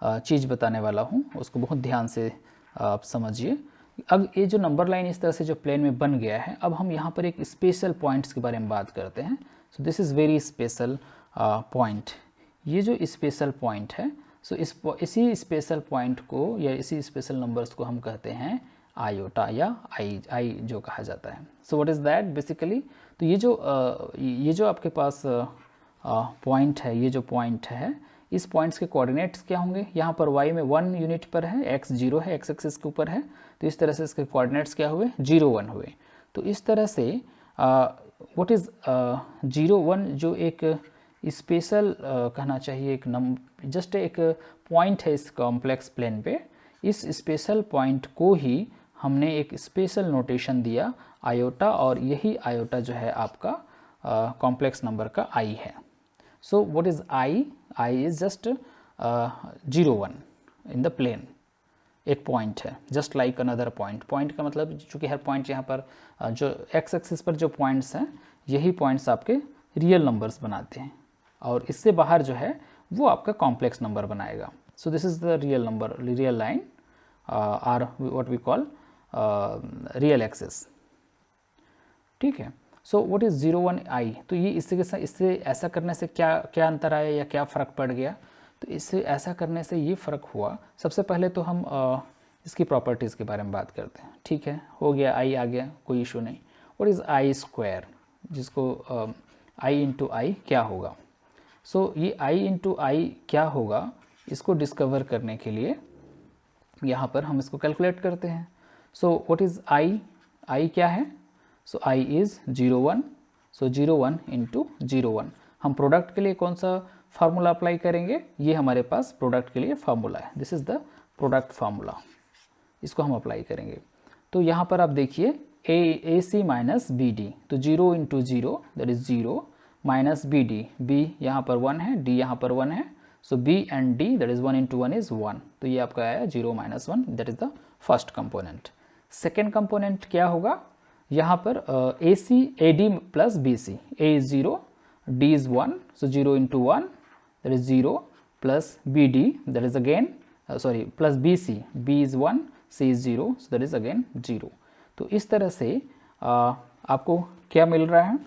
Speaker 1: चीज़ बताने वाला हूँ, उसको बहुत ध्यान से आप समझिए। अब ये जो नंबर लाइन इस तरह से जो प्लेन में बन गया है, अब हम यहाँ पर एक स्पेशल पॉइंट्स के बारे में बात करते हैं। So this is very special point. ये जो स्पेशल पॉइंट है, सो इसी स्पेशल पॉइंट को या इसी स्पेशल नंबर्स को हम कहते हैं आयोटा या आई जो कहा जाता है। So what is that basically, तो ये जो आपके पास पॉइंट है, ये जो पॉइंट है, इस पॉइंट्स के कोऑर्डिनेट्स क्या होंगे, यहाँ पर y में 1 यूनिट पर है, x 0 है, x एक्सिस के ऊपर है, तो इस तरह से इसके कोऑर्डिनेट्स क्या हुए, 0 1 हुए। तो इस तरह से व्हाट इज़ 0 1 जो एक स्पेशल कहना चाहिए, एक जस्ट एक पॉइंट है इस कॉम्प्लेक्स प्लेन पे। इस स्पेशल पॉइंट को ही हमने एक स्पेशल नोटेशन दिया आयोटा, और यही आयोटा जो है आपका कॉम्प्लेक्स नंबर का आई है। So what is i, i is just 0 1 in the plane, एक पॉइंट है just like another point. Point का मतलब चूँकि हर पॉइंट यहाँ पर जो एक्स एक्सिस पर जो पॉइंट्स हैं, यही पॉइंट्स आपके रियल नंबर्स बनाते हैं, और इससे बाहर जो है वो आपका कॉम्प्लेक्स नंबर बनाएगा। So this is the real number, real line or what we call real axis, ठीक है। सो व्हाट इज़ 0 1 आई, तो ये इससे ऐसा करने से क्या अंतर आया या क्या फ़र्क पड़ गया, तो इससे ऐसा करने से ये फ़र्क हुआ। सबसे पहले तो हम इसकी प्रॉपर्टीज़ के बारे में बात करते हैं, ठीक है। हो गया, आई आ गया, कोई इशू नहीं। व्हाट इज़ आई स्क्वायर, जिसको आई इंटू आई क्या होगा। सो ये आई इंटू आई क्या होगा, इसको डिस्कवर करने के लिए यहाँ पर हम इसको कैलकुलेट करते हैं। सो व्हाट इज़ आई, आई क्या है, सो आई इज़ 0 1, सो 0 1 इंटू 0 1। हम प्रोडक्ट के लिए कौन सा फार्मूला अप्लाई करेंगे, ये हमारे पास प्रोडक्ट के लिए फार्मूला है, this is the product formula, इसको हम अप्लाई करेंगे। तो यहाँ पर आप देखिए A C minus B D, तो 0 into 0 that is 0 minus B D, B यहाँ पर 1 है, डी यहाँ पर 1 है, so B and D that is 1 into 1 is 1, तो ये आपका आया 0 minus 1, that is the first component. Second component क्या होगा, यहाँ पर A C A D plus B C, A is 0, D is 1, so 0 into 1 that is 0 plus B D that is again sorry plus B C, B is 1, C is 0, so that is again 0। तो इस तरह से आपको क्या मिल रहा है,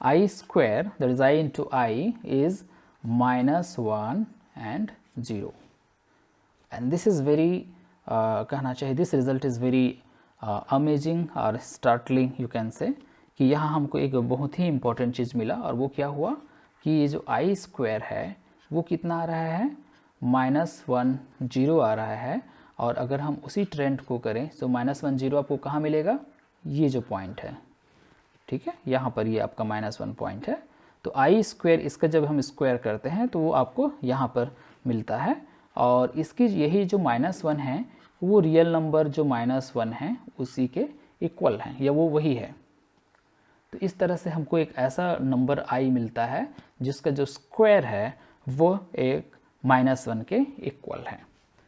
Speaker 1: I square that is I into I is -1 and 0। And this is very कहना चाहिए, this result is very amazing और स्टार्टलिंग यू कैन से, कि यहाँ हमको एक बहुत ही इम्पॉर्टेंट चीज़ मिला। और वो क्या हुआ कि ये जो आई स्क्वायर है वो कितना आ रहा है, -10 आ रहा है। और अगर हम उसी ट्रेंड को करें तो -10 आपको कहाँ मिलेगा, ये जो पॉइंट है, ठीक है, यहाँ पर ये आपका -1 पॉइंट है। तो आई स्क्वायर इसका जब हम स्क्वायर करते हैं तो वो आपको यहाँ पर मिलता है। और इसकी यही जो -1 है वो रियल नंबर जो -1 है उसी के इक्वल हैं, या वो वही है। तो इस तरह से हमको एक ऐसा नंबर आई मिलता है जिसका जो स्क्वायर है वो एक -1 के इक्वल है।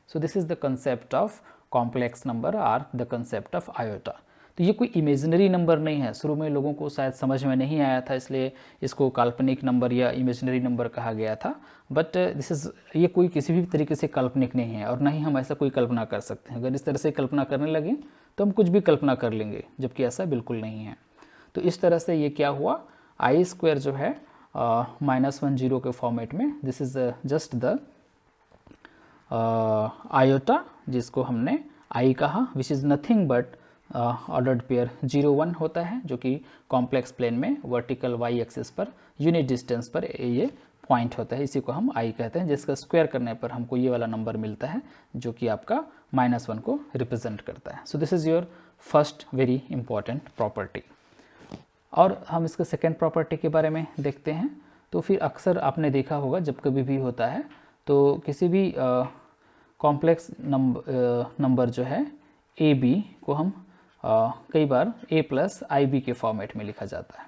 Speaker 1: So this is the concept of complex number और द कंसेप्ट ऑफ आयोटा। तो ये कोई इमेजिनरी नंबर नहीं है, शुरू में लोगों को शायद समझ में नहीं आया था, इसलिए इसको काल्पनिक नंबर या इमेजिनरी नंबर कहा गया था। बट दिस इज़, ये कोई किसी भी तरीके से काल्पनिक नहीं है और ना ही हम ऐसा कोई कल्पना कर सकते हैं। अगर इस तरह से कल्पना करने लगे तो हम कुछ भी कल्पना कर लेंगे, जबकि ऐसा बिल्कुल नहीं है। तो इस तरह से ये क्या हुआ, आई स्क्वायर जो है -10 के फॉर्मेट में, this is just the iota, जिसको हमने आई कहा, which is nothing but ordered pair 0 1 होता है, जो कि कॉम्प्लेक्स प्लेन में वर्टिकल वाई एक्सिस पर यूनिट डिस्टेंस पर ये पॉइंट होता है। इसी को हम आई कहते हैं, जिसका स्क्वायर करने पर हमको ये वाला नंबर मिलता है जो कि आपका -1 को रिप्रेजेंट करता है। So this is your first very important property. और हम इसके सेकेंड प्रॉपर्टी के बारे में देखते हैं। तो फिर अक्सर आपने देखा होगा जब कभी भी होता है तो किसी भी कॉम्प्लेक्स नंबर जो है ए बी को हम कई बार a + IB के फॉर्मेट में लिखा जाता है,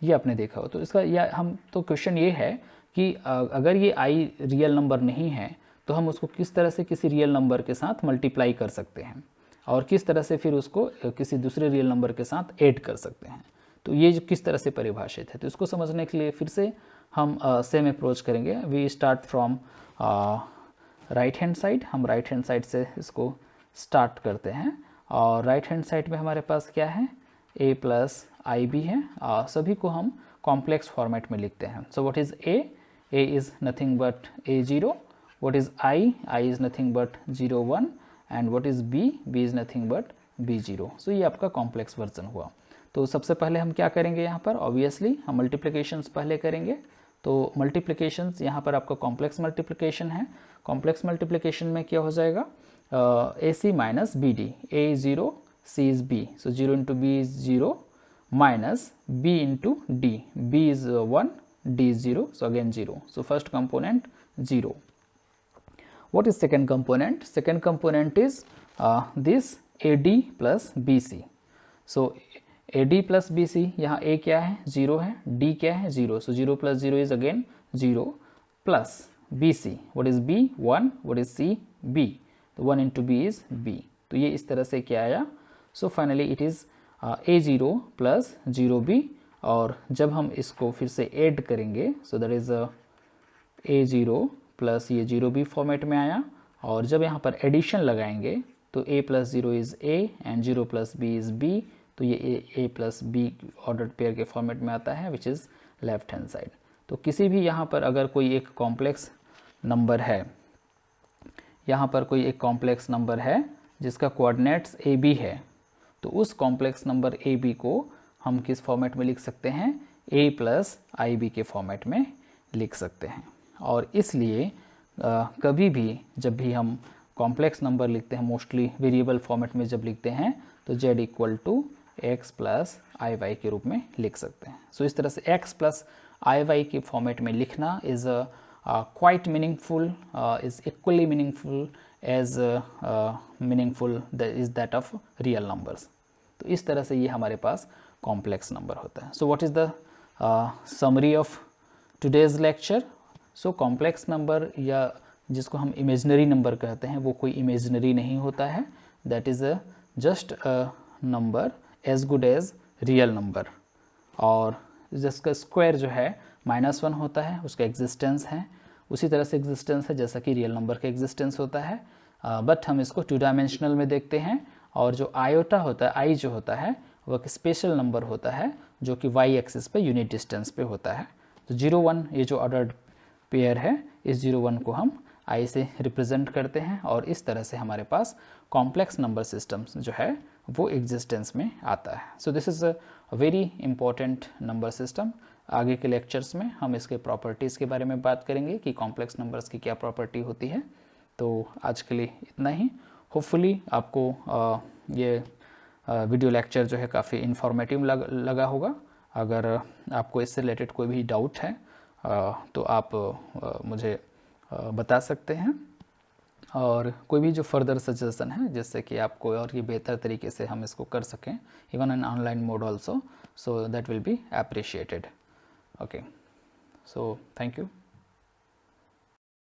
Speaker 1: ये आपने देखा हो। तो इसका या हम तो क्वेश्चन ये है कि अगर ये i रियल नंबर नहीं है तो हम उसको किस तरह से किसी रियल नंबर के साथ मल्टीप्लाई कर सकते हैं और किस तरह से फिर उसको किसी दूसरे रियल नंबर के साथ ऐड कर सकते हैं। तो ये जो किस तरह से परिभाषित है, तो इसको समझने के लिए फिर से हम सेम अप्रोच करेंगे। We start from right hand side, हम राइट हैंड साइड से इसको स्टार्ट करते हैं। और राइट हैंड साइड में हमारे पास क्या है, a + IB है। सभी को हम कॉम्प्लेक्स फॉर्मेट में लिखते हैं। So what is a is nothing but a0, what is I is nothing but 0 1, and what is b is nothing but b0। सो ये आपका कॉम्प्लेक्स वर्जन हुआ। तो सबसे पहले हम क्या करेंगे, यहाँ पर ऑब्वियसली हम मल्टीप्लिकेशंस पहले करेंगे। तो मल्टीप्लिकेशंस यहाँ पर आपका कॉम्प्लेक्स मल्टीप्लिकेशन है। कॉम्प्लेक्स मल्टीप्लिकेशन में क्या हो जाएगा, AC - BD, A is 0, C is B, so 0 into B is 0 minus B into D, B is 1, D is 0, so again 0, so first component 0. What is second component? Second component is this AD plus BC. So AD plus BC, यहाँ A क्या है, 0 है, D क्या है, 0, so 0 plus 0 is again 0 plus BC, what is B, 1, what is C, B, तो 1 into B is B। तो ये इस तरह से क्या आया, so finally it is A0 plus 0B। और जब हम इसको फिर से ऐड करेंगे, सो दैट इज़ A0 प्लस ये 0B फॉर्मेट में आया। और जब यहाँ पर एडिशन लगाएंगे तो A + 0 is A and 0 + B is B, तो ये A + B ऑर्डर्ड पेयर के फॉर्मेट में आता है, which is left hand side. तो किसी भी यहाँ पर अगर कोई एक कॉम्प्लेक्स नंबर है, यहाँ पर कोई एक कॉम्प्लेक्स नंबर है जिसका कोऑर्डिनेट्स AB है, तो उस कॉम्प्लेक्स नंबर AB को हम किस फॉर्मेट में लिख सकते हैं, A + IB के फॉर्मेट में लिख सकते हैं। और इसलिए कभी भी जब भी हम कॉम्प्लेक्स नंबर लिखते हैं, मोस्टली वेरिएबल फॉर्मेट में जब लिखते हैं तो z = x + IY के रूप में लिख सकते हैं। सो इस तरह से x + IY के फॉर्मेट में लिखना is quite meaningful, is equally meaningful as meaningful is that of real numbers। तो इस तरह से ये हमारे पास कॉम्प्लेक्स नंबर होता है। So what is the summary of today's lecture. So complex number या जिसको हम इमेजनरी नंबर कहते हैं वो कोई इमेजनरी नहीं होता है, that is just a number as good as real number. और जिसका स्क्वायर जो है -1 होता है, उसका एग्जिस्टेंस है उसी तरह से एग्जिस्टेंस है जैसा कि रियल नंबर का एग्जिस्टेंस होता है, बट हम इसको 2 डायमेंशनल में देखते हैं। और जो आयोटा होता है, आई जो होता है, वह एक स्पेशल नंबर होता है जो कि वाई एक्सिस पे यूनिट डिस्टेंस पे होता है। तो 0 1 ये जो ऑर्डर्ड पेयर है, इस 0 1 को हम आई से रिप्रेजेंट करते हैं और इस तरह से हमारे पास कॉम्प्लेक्स नंबर सिस्टम्स जो है वो एग्जिस्टेंस में आता है। So this is a very important number system. आगे के लेक्चर्स में हम इसके प्रॉपर्टीज़ के बारे में बात करेंगे कि कॉम्प्लेक्स नंबर्स की क्या प्रॉपर्टी होती है। तो आज के लिए इतना ही। होपफुली आपको ये वीडियो लेक्चर जो है काफ़ी इन्फॉर्मेटिव लगा होगा। अगर आपको इससे रिलेटेड कोई भी डाउट है तो आप मुझे बता सकते हैं, और कोई भी जो फर्दर सजेशन है जिससे कि आपको और ये बेहतर तरीके से हम इसको कर सकें, even in online mode also, so that will be appreciated. Okay, so thank you.